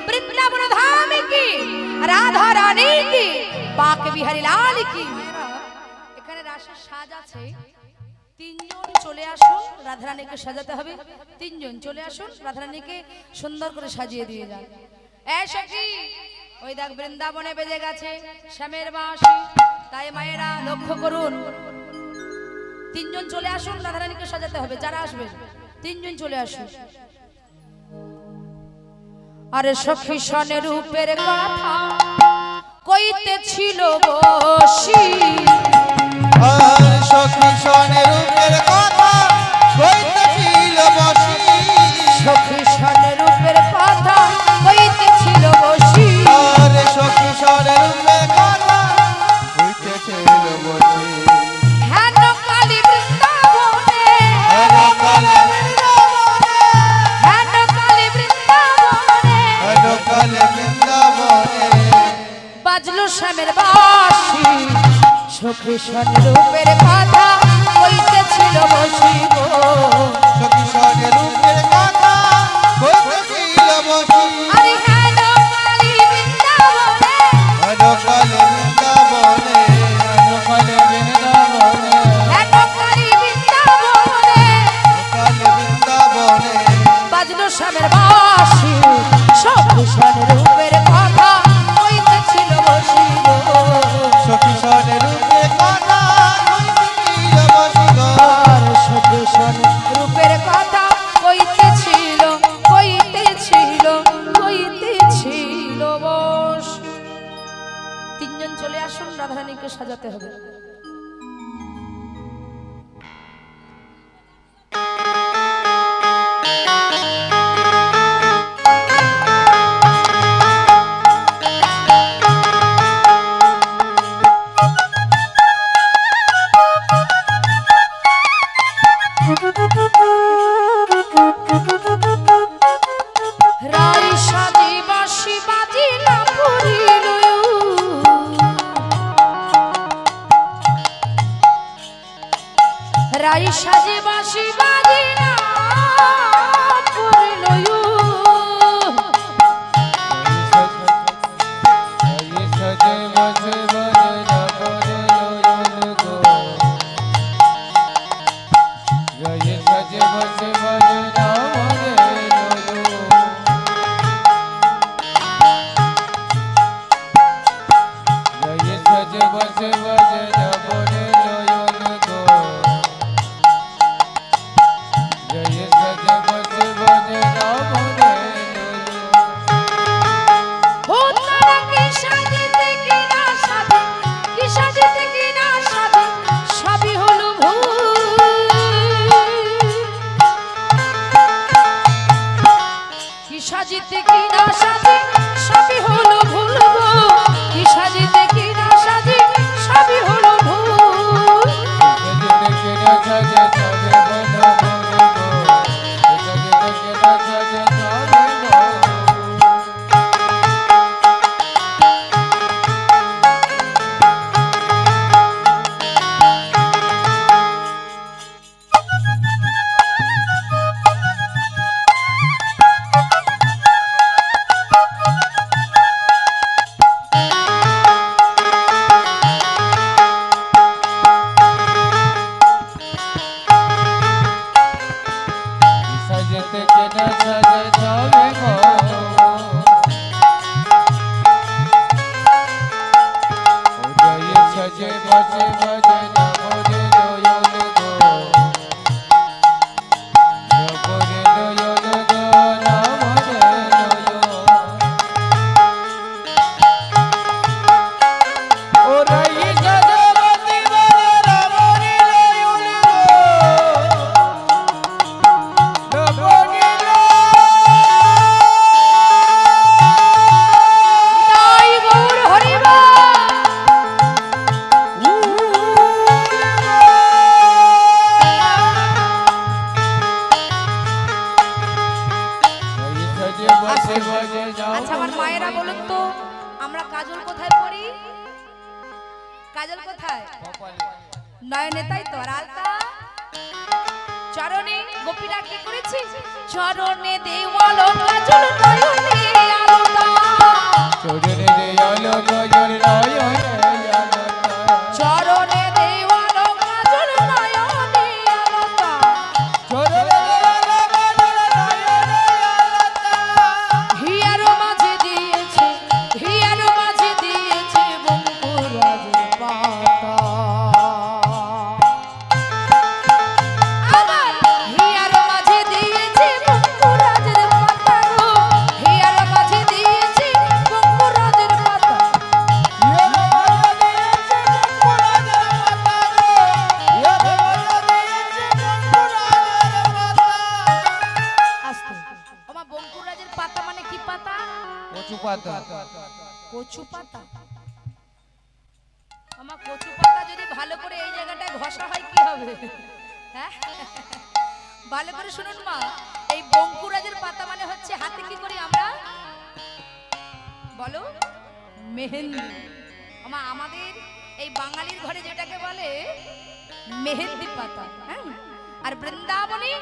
বৃন্দাবন ধামে কি রাধা রানী কি বাক বিহারী লাল কি এখানে রাসের সাজ আছে তিনজন চলে আসুন, রাধারানীকে সাজাতে হবে। তিনজন চলে আসুন, রাধারানীকে সুন্দর করে সাজিয়ে দিয়ে যান। এই সখী, ওই দেখ বৃন্দাবনে বেজে গেছে শ্যামের বাঁশি, তাই মায়েরা লক্ষ্য করুন। তিনজন চলে আসুন, রাধারানীকে সাজাতে হবে। যারা আসবেন তিনজন চলে আসুন। আরে সখী সনে রূপের কথা কইতে ছিল বসি, আর সখী সনে রূপের কথা কইতেছিল বসি, সখী সনে রূপের কথা কইতে ছিল বসি, আর সখী সনে রূপের কথা কইতেছিল বসি। হেন কালী বৃন্দাবনে, হেন কালী বৃন্দাবনে, হেন কালী বৃন্দাবনে, হেন কালী বৃন্দাবনে বাজলো শ্যামের বাঁশি, সখী সনে রূপের কথা কইতে ছিল বসি গো। সখী সনে রূপের কথা কইতেছিল বসি, আরে হেন কালী বৃন্দাবনে, হেন কালী বৃন্দাবনে, হেন কালী বৃন্দাবনে, হেন কালী বৃন্দাবনে, কালী বৃন্দাবনে বাজলো শ্যামের বাঁশি, সখী সনে রূপের কথা কইতে ছিল বসি গো। সখী সনে রূপের কথা কইতেছিল বসি গো। আর সখী সনে রূপের কথা কইতেছিল, কইতেছিল, কইতেছিল বস। তিনজন চলে আসুন, রাধারানীকে সাজাতে হবে। রাই সাজি বাঁশি বাজিলা পুরিল, রাই সাজি বাঁশি বাজিলা পুরিল, ও তারা কি সাজিতে কি না সাজে, কি সাজিতে কি না সাজে, সবই হলো ভুল। কি সাজিতে কি না সাজে, সবই হলো ভুল গো। কি সাজিতে কি না সাজে, সবই হলো ভুল। তাই গৌর হরিবা, আচ্ছা আমার মায়েরা বলুন তো, আমরা কাজল কোথায় পড়ি? কাজল কোথায়? নয়নে, তাই তো। আর আলতা চরণে, গোপীরা কি করেছি? চরণে দেওয়াল কাজল, নয়নে আলতা, চরণে দেওয়াল কাজল, নয়নে কচু পাতা, আমার কচু পাতা যদি ভালো করে এই জায়গাটায় ঘষা হয় কি হবে? হ্যাঁ, ভালো করে শুনুন মা, এই বঙ্কুরাজের পাতা মানে হচ্ছে হাতে কি করি আমরা বলো, মেহেন্দি। আমা আমাদের এই বাঙালির ঘরে যেটাকে বলে মেহেন্দি পাতা, হ্যাঁ, আর বৃন্দাবনে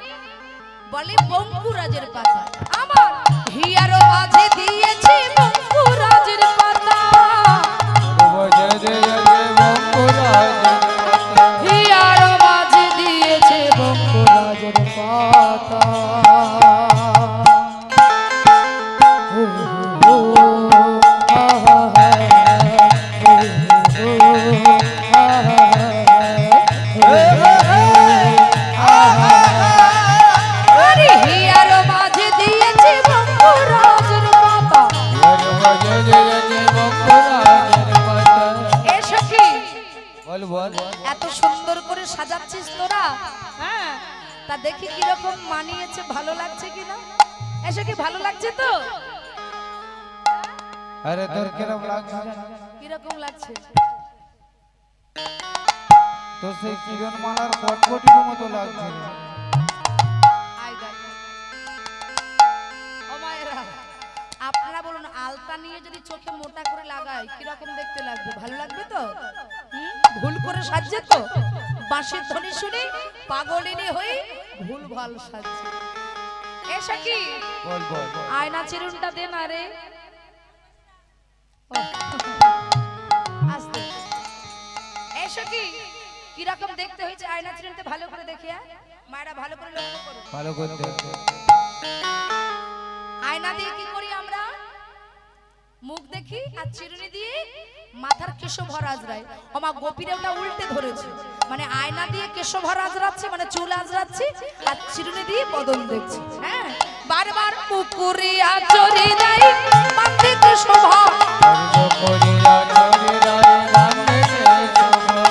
বলে বঙ্কুরাজের পাতা। আমার হিয়ারো মাঝে দিয়েছে বঙ্কুরাজের পাতা, হিয়ারো মাঝে দিয়েছে বঙ্কুরাজের পাতা। এত সুন্দর করে সাজাচ্ছিস তোরা, হ্যাঁ, তা দেখি কিরকম মানিয়েছে, ভালো লাগছে কিনা? এসে কি ভালো লাগছে তো? আরে তোর কিরকম লাগছে? কিরকম লাগছে? তো সেই কিরণমালার কটকটির মতো লাগছে। আয় দেখ। ও মায়েরা, আপনারা বলুন, আলতা নিয়ে যদি চোখে মোটা করে লাগাই কিরকম দেখতে লাগবে? ভালো লাগবে তো? ভুল করে সাজছে তো, বাঁশির ধ্বনি শুনে পাগলিনী হয়ে ভুল ভাল সাজছে। এসা কি বল বল আয়না চিরুনটা দে না রে। আস্তে এসা কি কিরকম দেখতে হয়েছে আয়না চিরুনতে ভালো করে দেখিয়া মায়েরা ভালো করে লক্ষ্য করো। ভালো করতে আয়না দিয়ে কি করি আমরা? মুখ দেখি আর চিরুনি দিয়ে মাথার কেশভর আজরাই। ওমা গোপীরা ওটা উল্টে ধরেছে, মানে আয়না দিয়ে কেশভর আজরাচ্ছে, মানে চুল আজরাচ্ছে, আর চিরুনি দিয়ে বদন দেখছে। হ্যাঁ, বারবার পুকুরিয়া চরি নাই মাথে কেশভর, পুকুরিয়া চরি নাই মাথে কেশভর,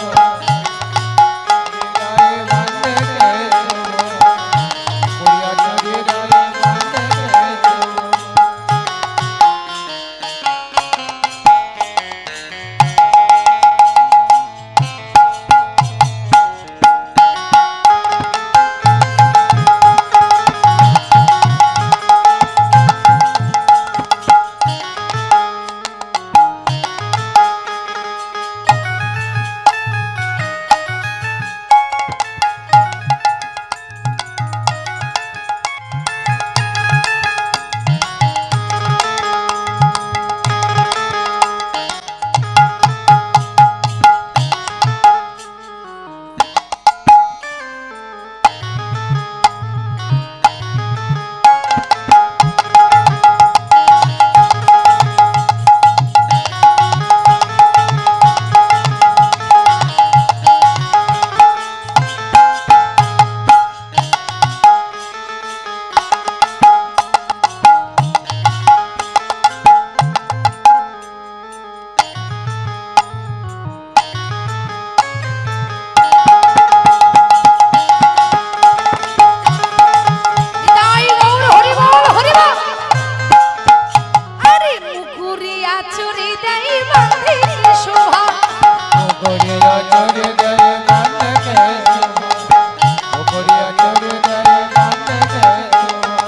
পুকুরিয়া চরি নাই মাথে কেশভর।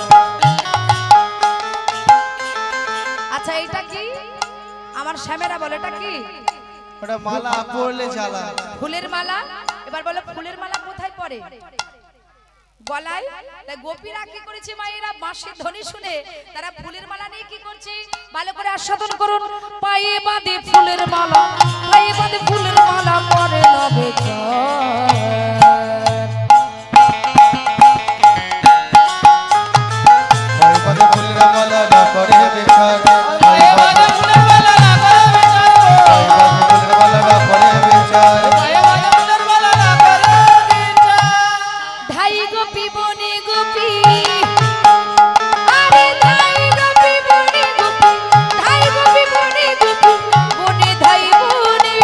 আচ্ছা এটা কি? আমার শ্যামেরা বলে এটা কি? ওটা মালা পরলে জ্বালা। ফুলের মালা। এবার বলো ফুলের মালা কোথায় পড়ে? গলায়। তাই গোপীরা কি করেছে মায়েরা? বাঁশির ধ্বনি শুনে তারা ফুলের মালা নিয়ে কি করছে ভালো করে আস্বাদন করুন। পায়ে বাঁধে ফুলের মালা, পায়ে বাঁধে ফুলের মালা পরে না বেচার। পায়ে বাঁধে ফুলের মালা না করে বেচার, পায়ে বাঁধে ফুলের মালা না করে বেচার, পায়ে বাঁধে ফুলের মালা না করে বেচার, পায়ে বাঁধে ফুলের মালা না করে বেচার। ধাই গোপী বনে গোপী, আরে ধাই গোপী বনে গোপী, ধাই গোপী বনে গোপী, বনে ধাই বনে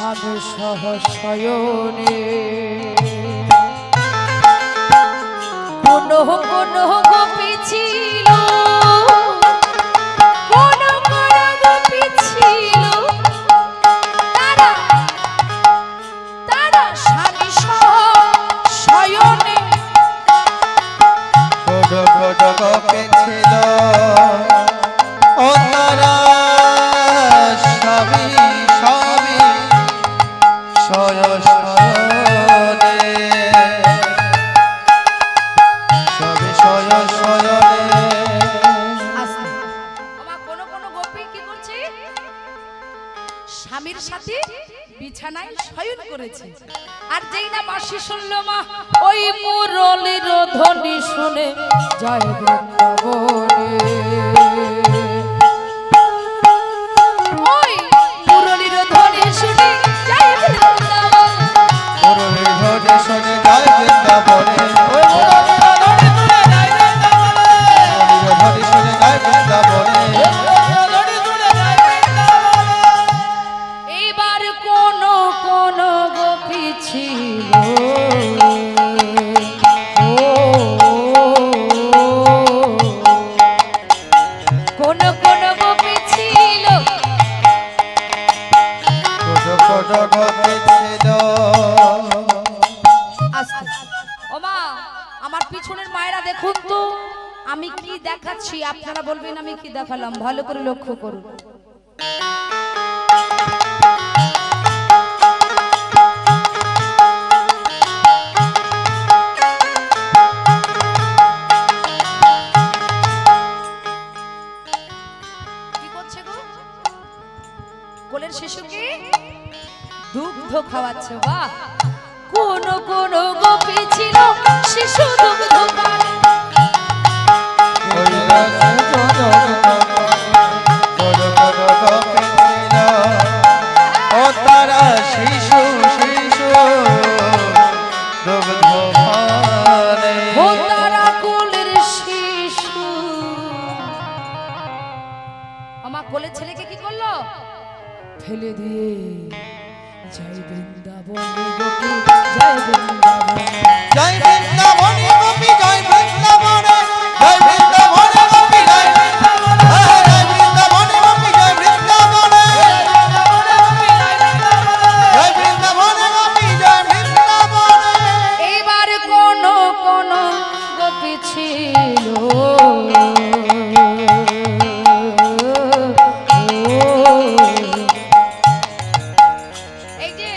স্বামী সহ শয়নে কোন কোন গোপী ছিল কোন কোন গোপী ছিল তারা তারা স্বামী সহ শয়নে কোড কোড গোপে ছিল ও তারা সবই সবই শয় শয়নে সবই শয় শয়নে আস্তে আমার কোন কোন গোপী কি করছে স্বামীর সাথে বিছানায় শয়ন করেছে আর যেই না বাঁশি শুনলো মা ওই মুরলির ধ্বনি শুনে জয় বৃন্দাবনে ওই মুরলির ধ্বনি শুনে জয় বৃন্দাবন মুরলী ধ্বনি শুনে জয় বৃন্দাবনে মুরলী ধ্বনি শুনে জয় বৃন্দাবনে এইবার কোন কোন গোপী ছিল ও কোন কোন গোপী ছিল কোড কোড গোপে ছিল আস্তে ওমা আমার পিছনের মায়েরা দেখুন তো আমি কি দেখাচ্ছি আপনারা বলবেন আমি কি দেখালাম ভালো করে লক্ষ্য করুন কি করছে গো কোলের শিশুকে দুগ্ধ খাওয়াচ্ছে বাহ কোন কোন গোপী ছিল শিশু দুগ্ধ পান ওই রাসে কোড কোড গোপে ছিল ও তারা শিশু শিশু দুগ্ধ পানে ও তারা কোলের শিশু আমার কোলের ছেলেকে কি করলো ফেলে দিয়ে জয় বৃন্দাবন গোপী জয় বৃন্দাবন জয় বৃন্দাবনে গোপী জয় বৃন্দাবনে জয় বৃন্দাবনে গোপী জয় বৃন্দাবনে জয় বৃন্দাবনে গোপী জয় বৃন্দাবনে জয় বৃন্দাবনে গোপী জয় বৃন্দাবনে এইবার কোন কোন গোপী ছিল এই যে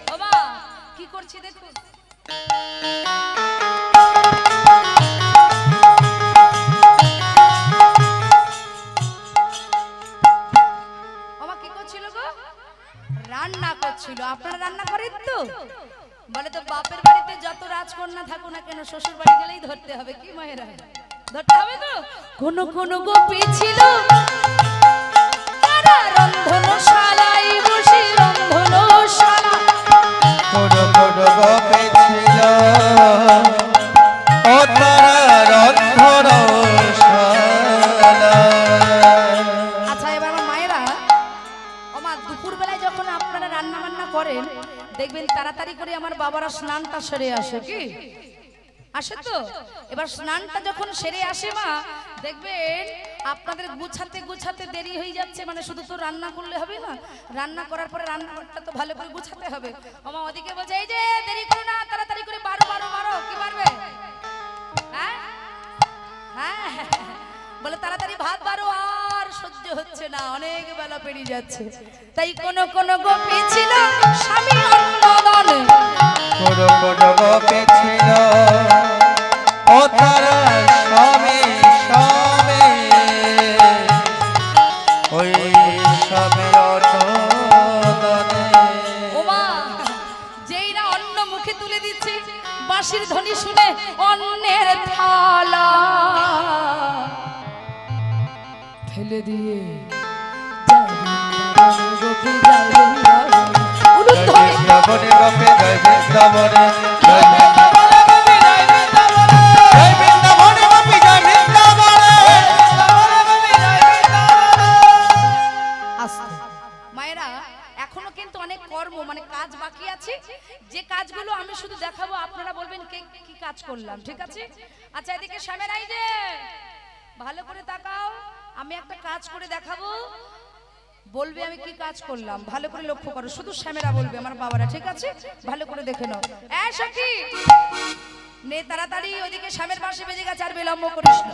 বাবা কি করছি দেখুন বাবা কি করছিল গো রান্না করছিল আপনারা রান্না করেন তো বলে তো বাপের বাড়িতে যত রাজকন্যা থাকো না কেন শ্বশুর বাড়ি গেলেই ধরতে হবে কি মায়েরা ধরতে হবে তো কোন কোন গোপী ছিল তারা রন্ধনশালায় বসে রন্ধনশালা কোড কোড গোপে ছিল ও তারা রন্ধনশালা আচ্ছা এবার আমার মায়েরা আমার দুপুর বেলায় যখন আপনারা রান্না বান্না করেন দেখবেন তাড়াতাড়ি করে আমার বাবারা স্নানটা সেরে আসে কি আসে তো এবার স্নানটা যখন সেরে আসে মা দেখবেন আপনাদের গুছাতে গুছাতে দেরি হয়ে যাচ্ছে মানে শুধু তো রান্না করলে হবে না রান্না করার পরে রান্নাঘরটা তো ভালো করে গুছাতে হবে আমার ওদিকে বলছে এই যে দেরি করো না তাড়াতাড়ি করে বারো বারো বারো কি পারবে হ্যাঁ হ্যাঁ বলে তাড়াতাড়ি ভাত বারো আর সহ্য হচ্ছে না অনেক বেলা পেরিয়ে যাচ্ছে তাই কোন কোন গোপী ছিল স্বামী অন্নদানে কোড কোড গোপে ছিল ও তারা সবে সবে ওই সবে অর্থদানে ওমা যেই না অন্ন মুখে তুলে দিচ্ছে বাঁশির ধ্বনি শুনে অন্নের থালা ফেলে দিয়ে জয় বৃন্দাবন গোপী জয় বৃন্দাবন উলুধ্বনি বৃন্দাবনে গোপে জয় বৃন্দাবনে জয় বৃন্দাবনে গোপে জয় বৃন্দাবনে জয় বৃন্দাবনে গোপে জয় বৃন্দাবনে আস্তে মায়েরা এখনো কিন্তু অনেক কর্ম মানে কাজ বাকি আছে, যে কাজগুলো আমি শুধু দেখাবো, আপনারা বলবেন কে কি কাজ করলাম, ঠিক আছে? আচ্ছা এদিকে সামনে এই যে ভালো করে তাকাও, আমি একটা কাজ করে দেখাবো, বলবে আমি কি কাজ করলাম, ভালো করে লক্ষ্য করো, শুধু শ্যামেরা বলবে আমার বাবারা, ঠিক আছে? ভালো করে দেখে নাও। সখী নে তাড়াতাড়ি, ওইদিকে শ্যামের পাশে বেজে গেছে, আর বিলম্ব করিস না।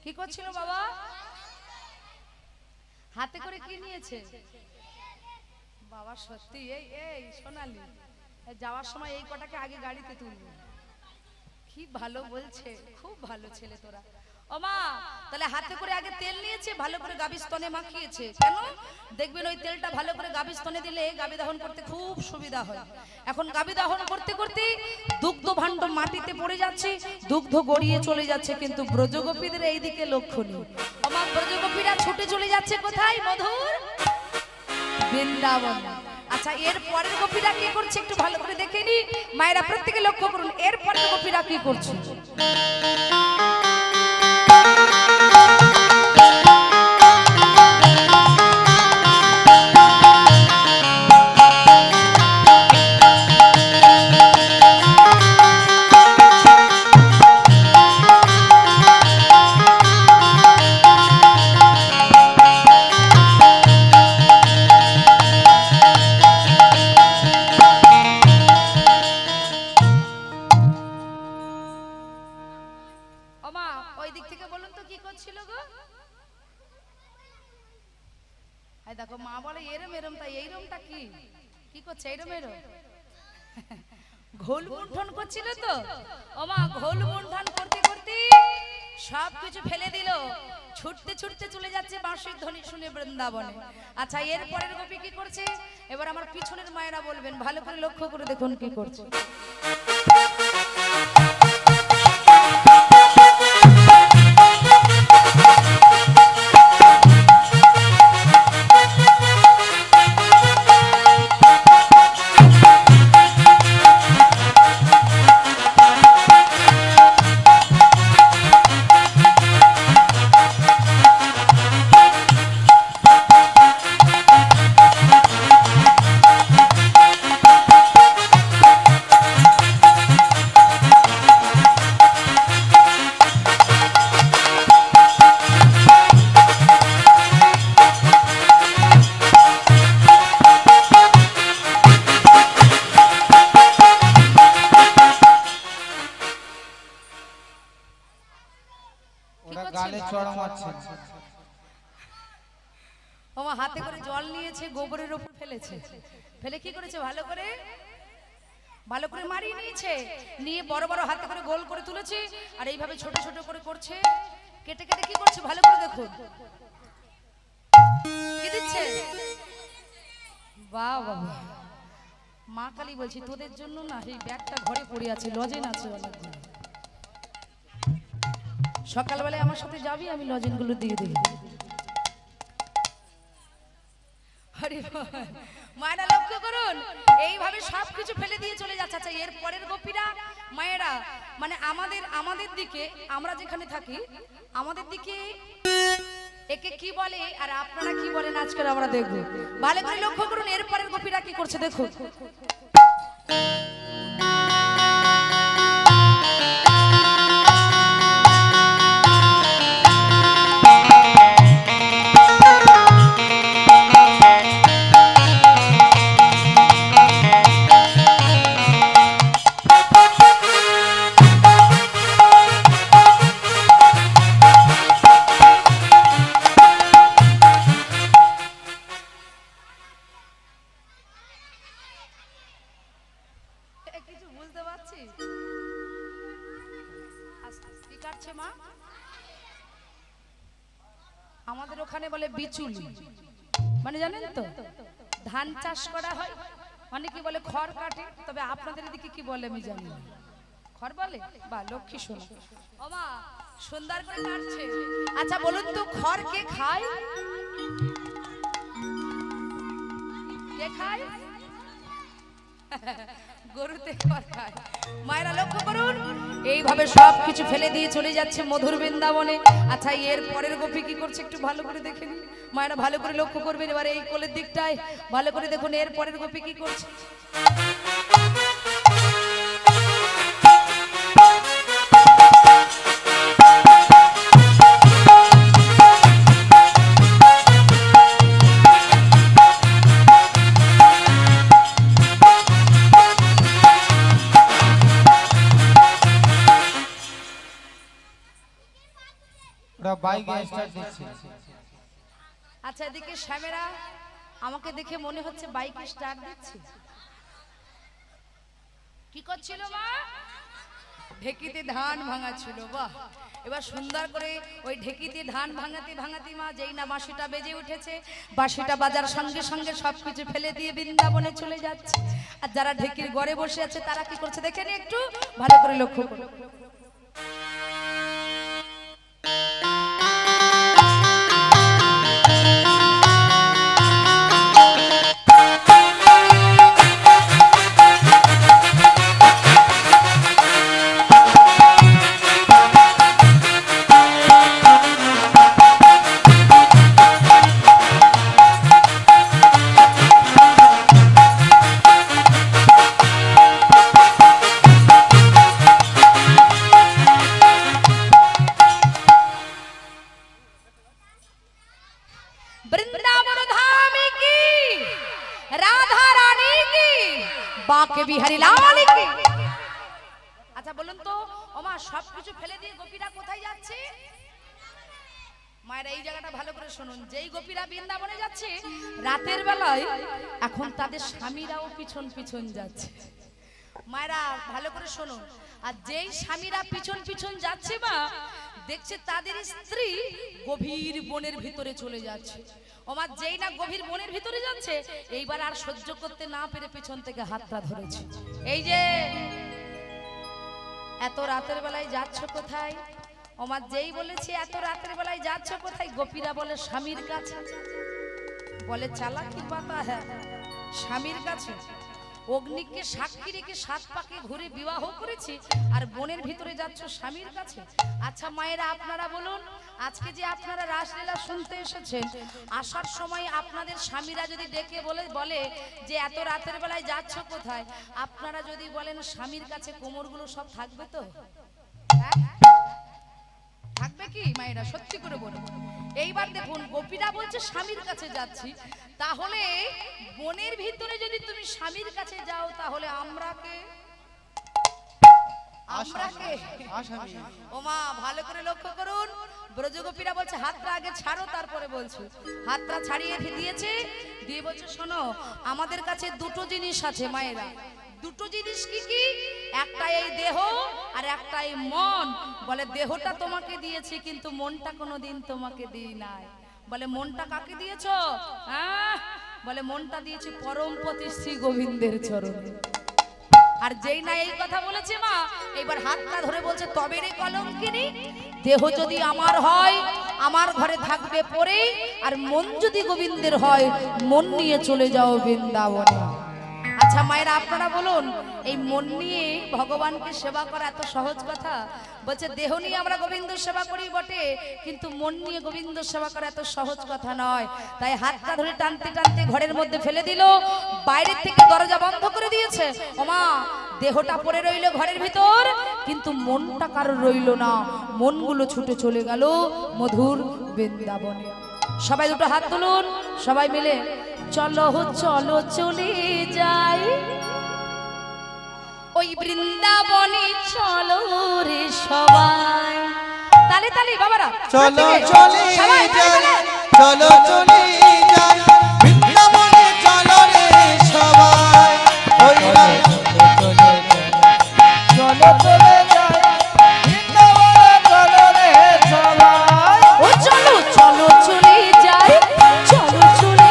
কি করছিল বাবা? হাতে করে কি নিয়েছে বাবা? সত্যি এই এই সোনালি, যাওয়ার সময় এই কটাকে আগে গাড়িতে তুলবে। কি ভালো বলছে, খুব ভালো ছেলে তোরা। ও মা, তাহলে হাতে করে আগে তেল নিয়েছে, ভালো করে গাভীর স্তনে মাখিয়েছে। কেন? দেখবেন ওই তেলটা ভালো করে গাভীর স্তনে দিলে গাভী দহন করতে খুব সুবিধা হয়। এখন গাভী দহন করতে করতে দুগ্ধ ভাণ্ড মাটিতে পড়ে যাচ্ছে, দুগ্ধ গড়িয়ে চলে যাচ্ছে, কিন্তু ব্রজগোপীদের এই দিকে লক্ষ্য নেই। ও মা, ব্রজগোপীরা ছুটে চলে যাচ্ছে কোথায়? মধুর বৃন্দাবন। আচ্ছা এর পরের গোপীরা কি করছে একটু ভালো করে দেখে নি, মায়েরা প্রত্যেকে লক্ষ্য করুন, এর পরের গোপীরা কি করছে। ওই দিক থেকে বলুন তো কি করছিল গো? দেখো মা বলে এরম এরম, তাই এইরমটা কি কি করছে? এরম এরম ঘোল মুন্ঠন করছিল তো। ও মা, ঘোল মুন্ঠন করতে করতে সব কিছু ফেলে দিল, ছুটতে ছুটতে চলে যাচ্ছে বাঁশির ধ্বনি শুনে বৃন্দাবনে। আচ্ছা এর পরের গোপী কি করছে? এবার আমার পিছনের মায়েরা বলবেন, ভালো করে লক্ষ্য করে দেখুন কি করছে। হাতে করে জল নিয়েছে, গোবরের উপর ফেলেছে, ফেলে কি করেছে? ভালো করে মারিয়ে নিয়েছে, নিয়ে বড় বড় হাতে করে গোল করে তুলেছে, আর এইভাবে ছোট ছোট করে করছে, কেটে কেটে কি করছে ভালো করে দেখুন। কি দিচ্ছে? বাহ বাহ, মা কালী বলছি তোদের জন্য না এই ব্যাগটা ঘরে পড়ে আছে, লজেন আছে অনেকগুলো, সকালবেলায় আমার সাথে যাবি, আমি লজেনগুলো দিয়ে দিই। মায়েরা লক্ষ্য করুন, এইভাবে সবকিছু ফেলে দিয়ে চলে যাচ্ছে। আচ্ছা এর পরের গোপীরা মায়েরা মানে আমাদের দিকে, আমরা যেখানে থাকি আমাদের দিকে একে কি বলে আর আপনারা কি বলেন আজকে আমরা দেখব। ভালো করে লক্ষ্য করুন, এর পরের গোপীরা কি করছে দেখুন। কিছু বুঝতে পারছি? কি কাটছে মা? আমাদের ওখানে বলে বিচুলি। মানে জানেন তো ধান চাষ করা হয়, অনেকে বলে খড় কাটে, তবে আপনাদের এদিকে কি বলে আমি জানি না। খড় বলে বা লক্ষ্মী সোনা ও মা সুন্দর করে কাটছে। আচ্ছা বলুন তো খড় কে খায়? কে খায়? গরুতে খড় খায়। মায়েরা লক্ষ্য করুন, এইভাবে সব কিছু ফেলে দিয়ে চলে যাচ্ছে মধুর বৃন্দাবনে। আচ্ছা এর পরের গোপী কি করছে একটু ভালো করে দেখে নিন। মায়েরা ভালো করে লক্ষ্য করবেন, এবার এই কোলের দিকটায় ভালো করে দেখুন এর পরের গোপী কি করছে। ওরা বাইকে স্টার্ট দিচ্ছে। আচ্ছা এদিকে শ্যামেরা আমাকে দেখে মনে হচ্ছে বাইকে স্টার্ট দিচ্ছে। কি করছিল মা? ঢেকিতে ধান ভাঙা ছিল। বাহ, এবার সুন্দর করে ওই ঢেকিতে ধান ভাঙাতে ভাঙাতে মা যেই না বাঁশিটা বেজে উঠেছে, বাঁশিটা বাজার সঙ্গে সঙ্গে সবকিছু ফেলে দিয়ে বৃন্দাবনে চলে যাচ্ছে। আর যারা ঢেকির ঘরে বসে আছে তারা কি করছে দেখে নি একটু ভালো করে লক্ষ্য করো। বৃন্দাবন ধাম কি, রাধা রানী কি, বাঁকে বিহারী লাল কি। আচ্ছা বলুন তো ওমা সবকিছু ফেলে দিয়ে গোপীরা কোথায় যাচ্ছে? মায়েরা এই জায়গাটা ভালো করে শুনুন, যেই গোপীরা বৃন্দাবনে যাচ্ছে রাতের বেলায় এখন তাদের স্বামীরাও পিছন পিছন যাচ্ছে। মায়েরা ভালো করে শুনুন, আর যেই স্বামীরা পিছন পিছন যাচ্ছে মা দেখছে তাদের স্ত্রী গভীর বনের ভিতরে চলে যাচ্ছে। ওমা যেই না গভীর বনের ভিতরে যাচ্ছে এইবার আর সহ্য করতে না পেরে পিছন থেকে হাতটা ধরেছে। এই যে এত রাতের বেলায় যাচ্ছ কোথায়? ওমা যেই বলেছে এত রাতের বেলায় যাচ্ছ কোথায়, গোপীরা বলে স্বামীর কাছে। বলে চালাকি পাতা, হ্যাঁ স্বামীর কাছে। অগ্নিকে সাক্ষী রেখে 7 পাকে ঘুরে বিবাহ করেছি আর বনের ভিতরে যাচ্ছ স্বামীর কাছে। আচ্ছা মায়েরা আপনারা বলুন, আজকে যে আপনারা রাসলীলা শুনতে এসেছেন, আসার সময় আপনাদের স্বামীরা যদি ডেকে বলে যে এত রাতের বেলায় যাচ্ছ কোথায়, আপনারা যদি বলেন স্বামীর কাছে, কোমরগুলো সব থাকবে তো? হ্যাঁ থাকবে কি মায়েরা? সত্যি করে বলুন। এইবার দেখুন গোপীরা বলছে স্বামীর কাছে যাচ্ছি, তাহলে বনের ভিতরে যদি তুমি স্বামীর কাছে যাও তাহলে আমরা কে? ওমা ভালো করে লক্ষ্য করুন, ব্রজগোপীরা বলছে হাতটা আগে ছাড়ো, তারপরে বলছে হাতটা ছাড়িয়ে দিয়েছে, দিয়ে বলছে শোনো আমাদের কাছে দুটো জিনিস আছে মায়েরা। দুটো জিনিস কি কি? একটা এই দেহ আর একটা এই মন। বলে দেহটা তোমাকে দিয়েছি কিন্তু মনটা কোনোদিন তোমাকে দিই নাই। বলে মনটা কাকে দিয়েছো? বলে মনটা দিয়েছি পরমপতি শ্রী গোবিন্দের চরণে। আর যেই না এই কথা বলেছে মা এবার হাতটা ধরে বলছে তবে রে কলঙ্কিনী, দেহ যদি আমার হয় আমার ঘরে থাকবে পরে, আর মন যদি গোবিন্দের হয় মন নিয়ে চলে যাও বৃন্দাবনে। আচ্ছা মায়েরা আপনারা বলুন, এই মন নিয়ে ভগবানকে সেবা করা এত সহজ কথা? বলছে দেহ নিয়ে আমরা গোবিন্দ সেবা করি বটে, কিন্তু মন নিয়ে গোবিন্দ সেবা করা এত সহজ কথা নয়। তাই হাতটা ধরে টানতে টানতে ঘরের মধ্যে ফেলে দিল, বাইরের থেকে দরজা বন্ধ করে দিয়েছে। ওমা দেহটা পড়ে রইল ঘরের ভিতর, কিন্তু মনটা কারো রইল না, মনগুলো ছুটে চলে গেল মধুর বৃন্দাবনে। সবাই দুটো হাত তুলুন, সবাই মিলে চলো চলো চলে যাই ওই বৃন্দাবনে, চলো রে সবাই। তালে তালে বাবারা চলো চলে যাই, চলো চলে যাই বৃন্দাবনে, চলো রে সবাই। চলো চলে যাই বৃন্দাবনে, চলো রে সবাই। ও চলো চলো চলে যাই, চলো চলে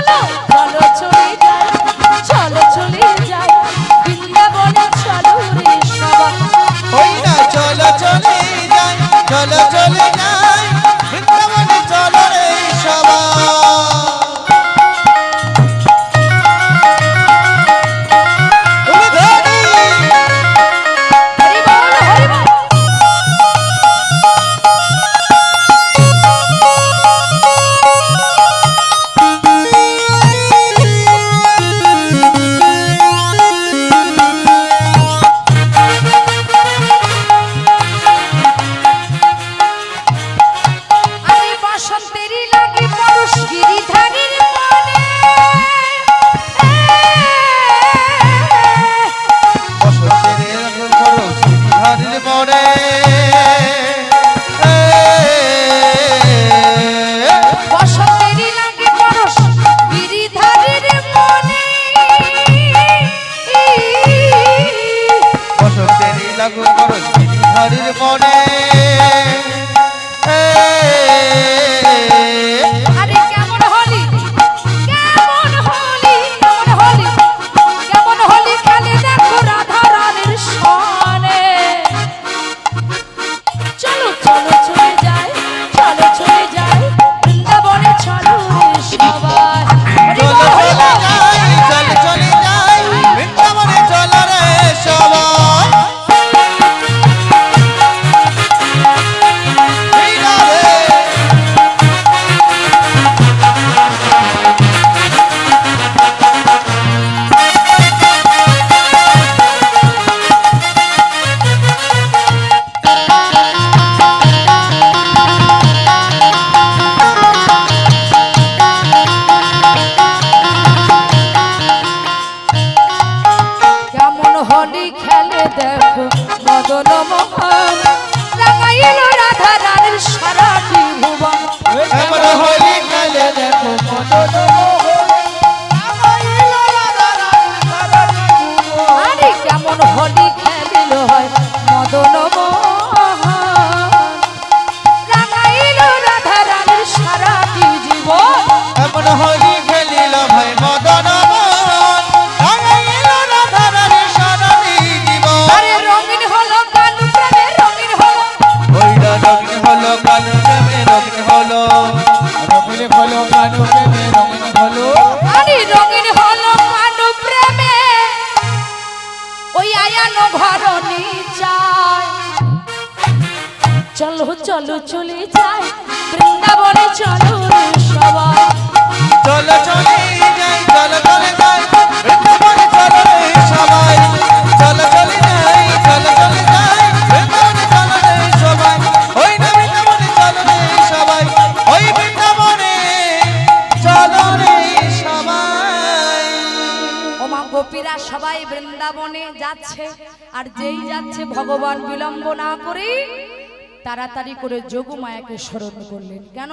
চলো চলো চলে যাই, চলো চলে যাই বৃন্দাবনে চলো রে সবাই। ওই না চলো চলে যাই, চলো চলে যাই বৃন্দাবনে চলো রে সবাই। হরি বল হরি বল। আরে বসন্তেরই লাগে পরশ গিরিধারীর মনে, বসন্তের এরকম খরচ গিরিধারীর মনে। বসন্তেরই লাগে পরশ গিরিধারীর মনে। বসন্তের লাগু খরচ গিরিধারীর মনে। আরে কেমন হলি কেমন হলি কেমন হলি কেমন হলি খেলে দেখো রাধা রানীর সনে। চলো চলো চলে যাই, চলো চলে যাই বৃন্দাবনে চলো রে সবাই। হরি চলো বল, হরি চলে বল। যাই, চলো চলে যাই বৃন্দাবনে চলো রে সবাই। এই না রে। কেমন হলি খেলে দেখো মদন মোহন, রাঙাইল রাধা রানীর সারাটি ভুবন। এমন হোলি খেলে দেখো মদন আরে কেমন হলি খেলিল হয় মদন মোহন, রাঙাইল রাধা রানীর সারাটি জীবন। এমন হোলি খেলিল ভাই মদন মোহন, রাঙাইল রাধা রানীর সারাটি জীবন। আরে রঙিন হলো কানু প্রেমে রঙিন হলো, ওইটা রঙিন হলো কানু প্রেমে রঙিন হলো। রঙিন হলো কানু প্রেমে রঙিন হলো। আরে রঙিন হলো কানু প্রেমে ওই আয়ানো ঘরনি চায়। চলো চলো চলে যাই বৃন্দাবনে চলো রে সবাই। চলো চলে যাই, চলো চলে যাই বৃন্দাবনে চলো রে সবাই। চলো চলে যাই, চলো চলে যাই বৃন্দাবনে চলো রে সবাই। ওই না বৃন্দাবনে চলো রে সবাই, ওই বৃন্দাবনে চলো রে সবাই। ওমা গোপীরা সবাই বৃন্দাবনে যাচ্ছে, আর যেই যাচ্ছে ভগবান বিলম্ব না করে তাড়াতাড়ি করে যোগমায়াকে স্মরণ করলেন। কেন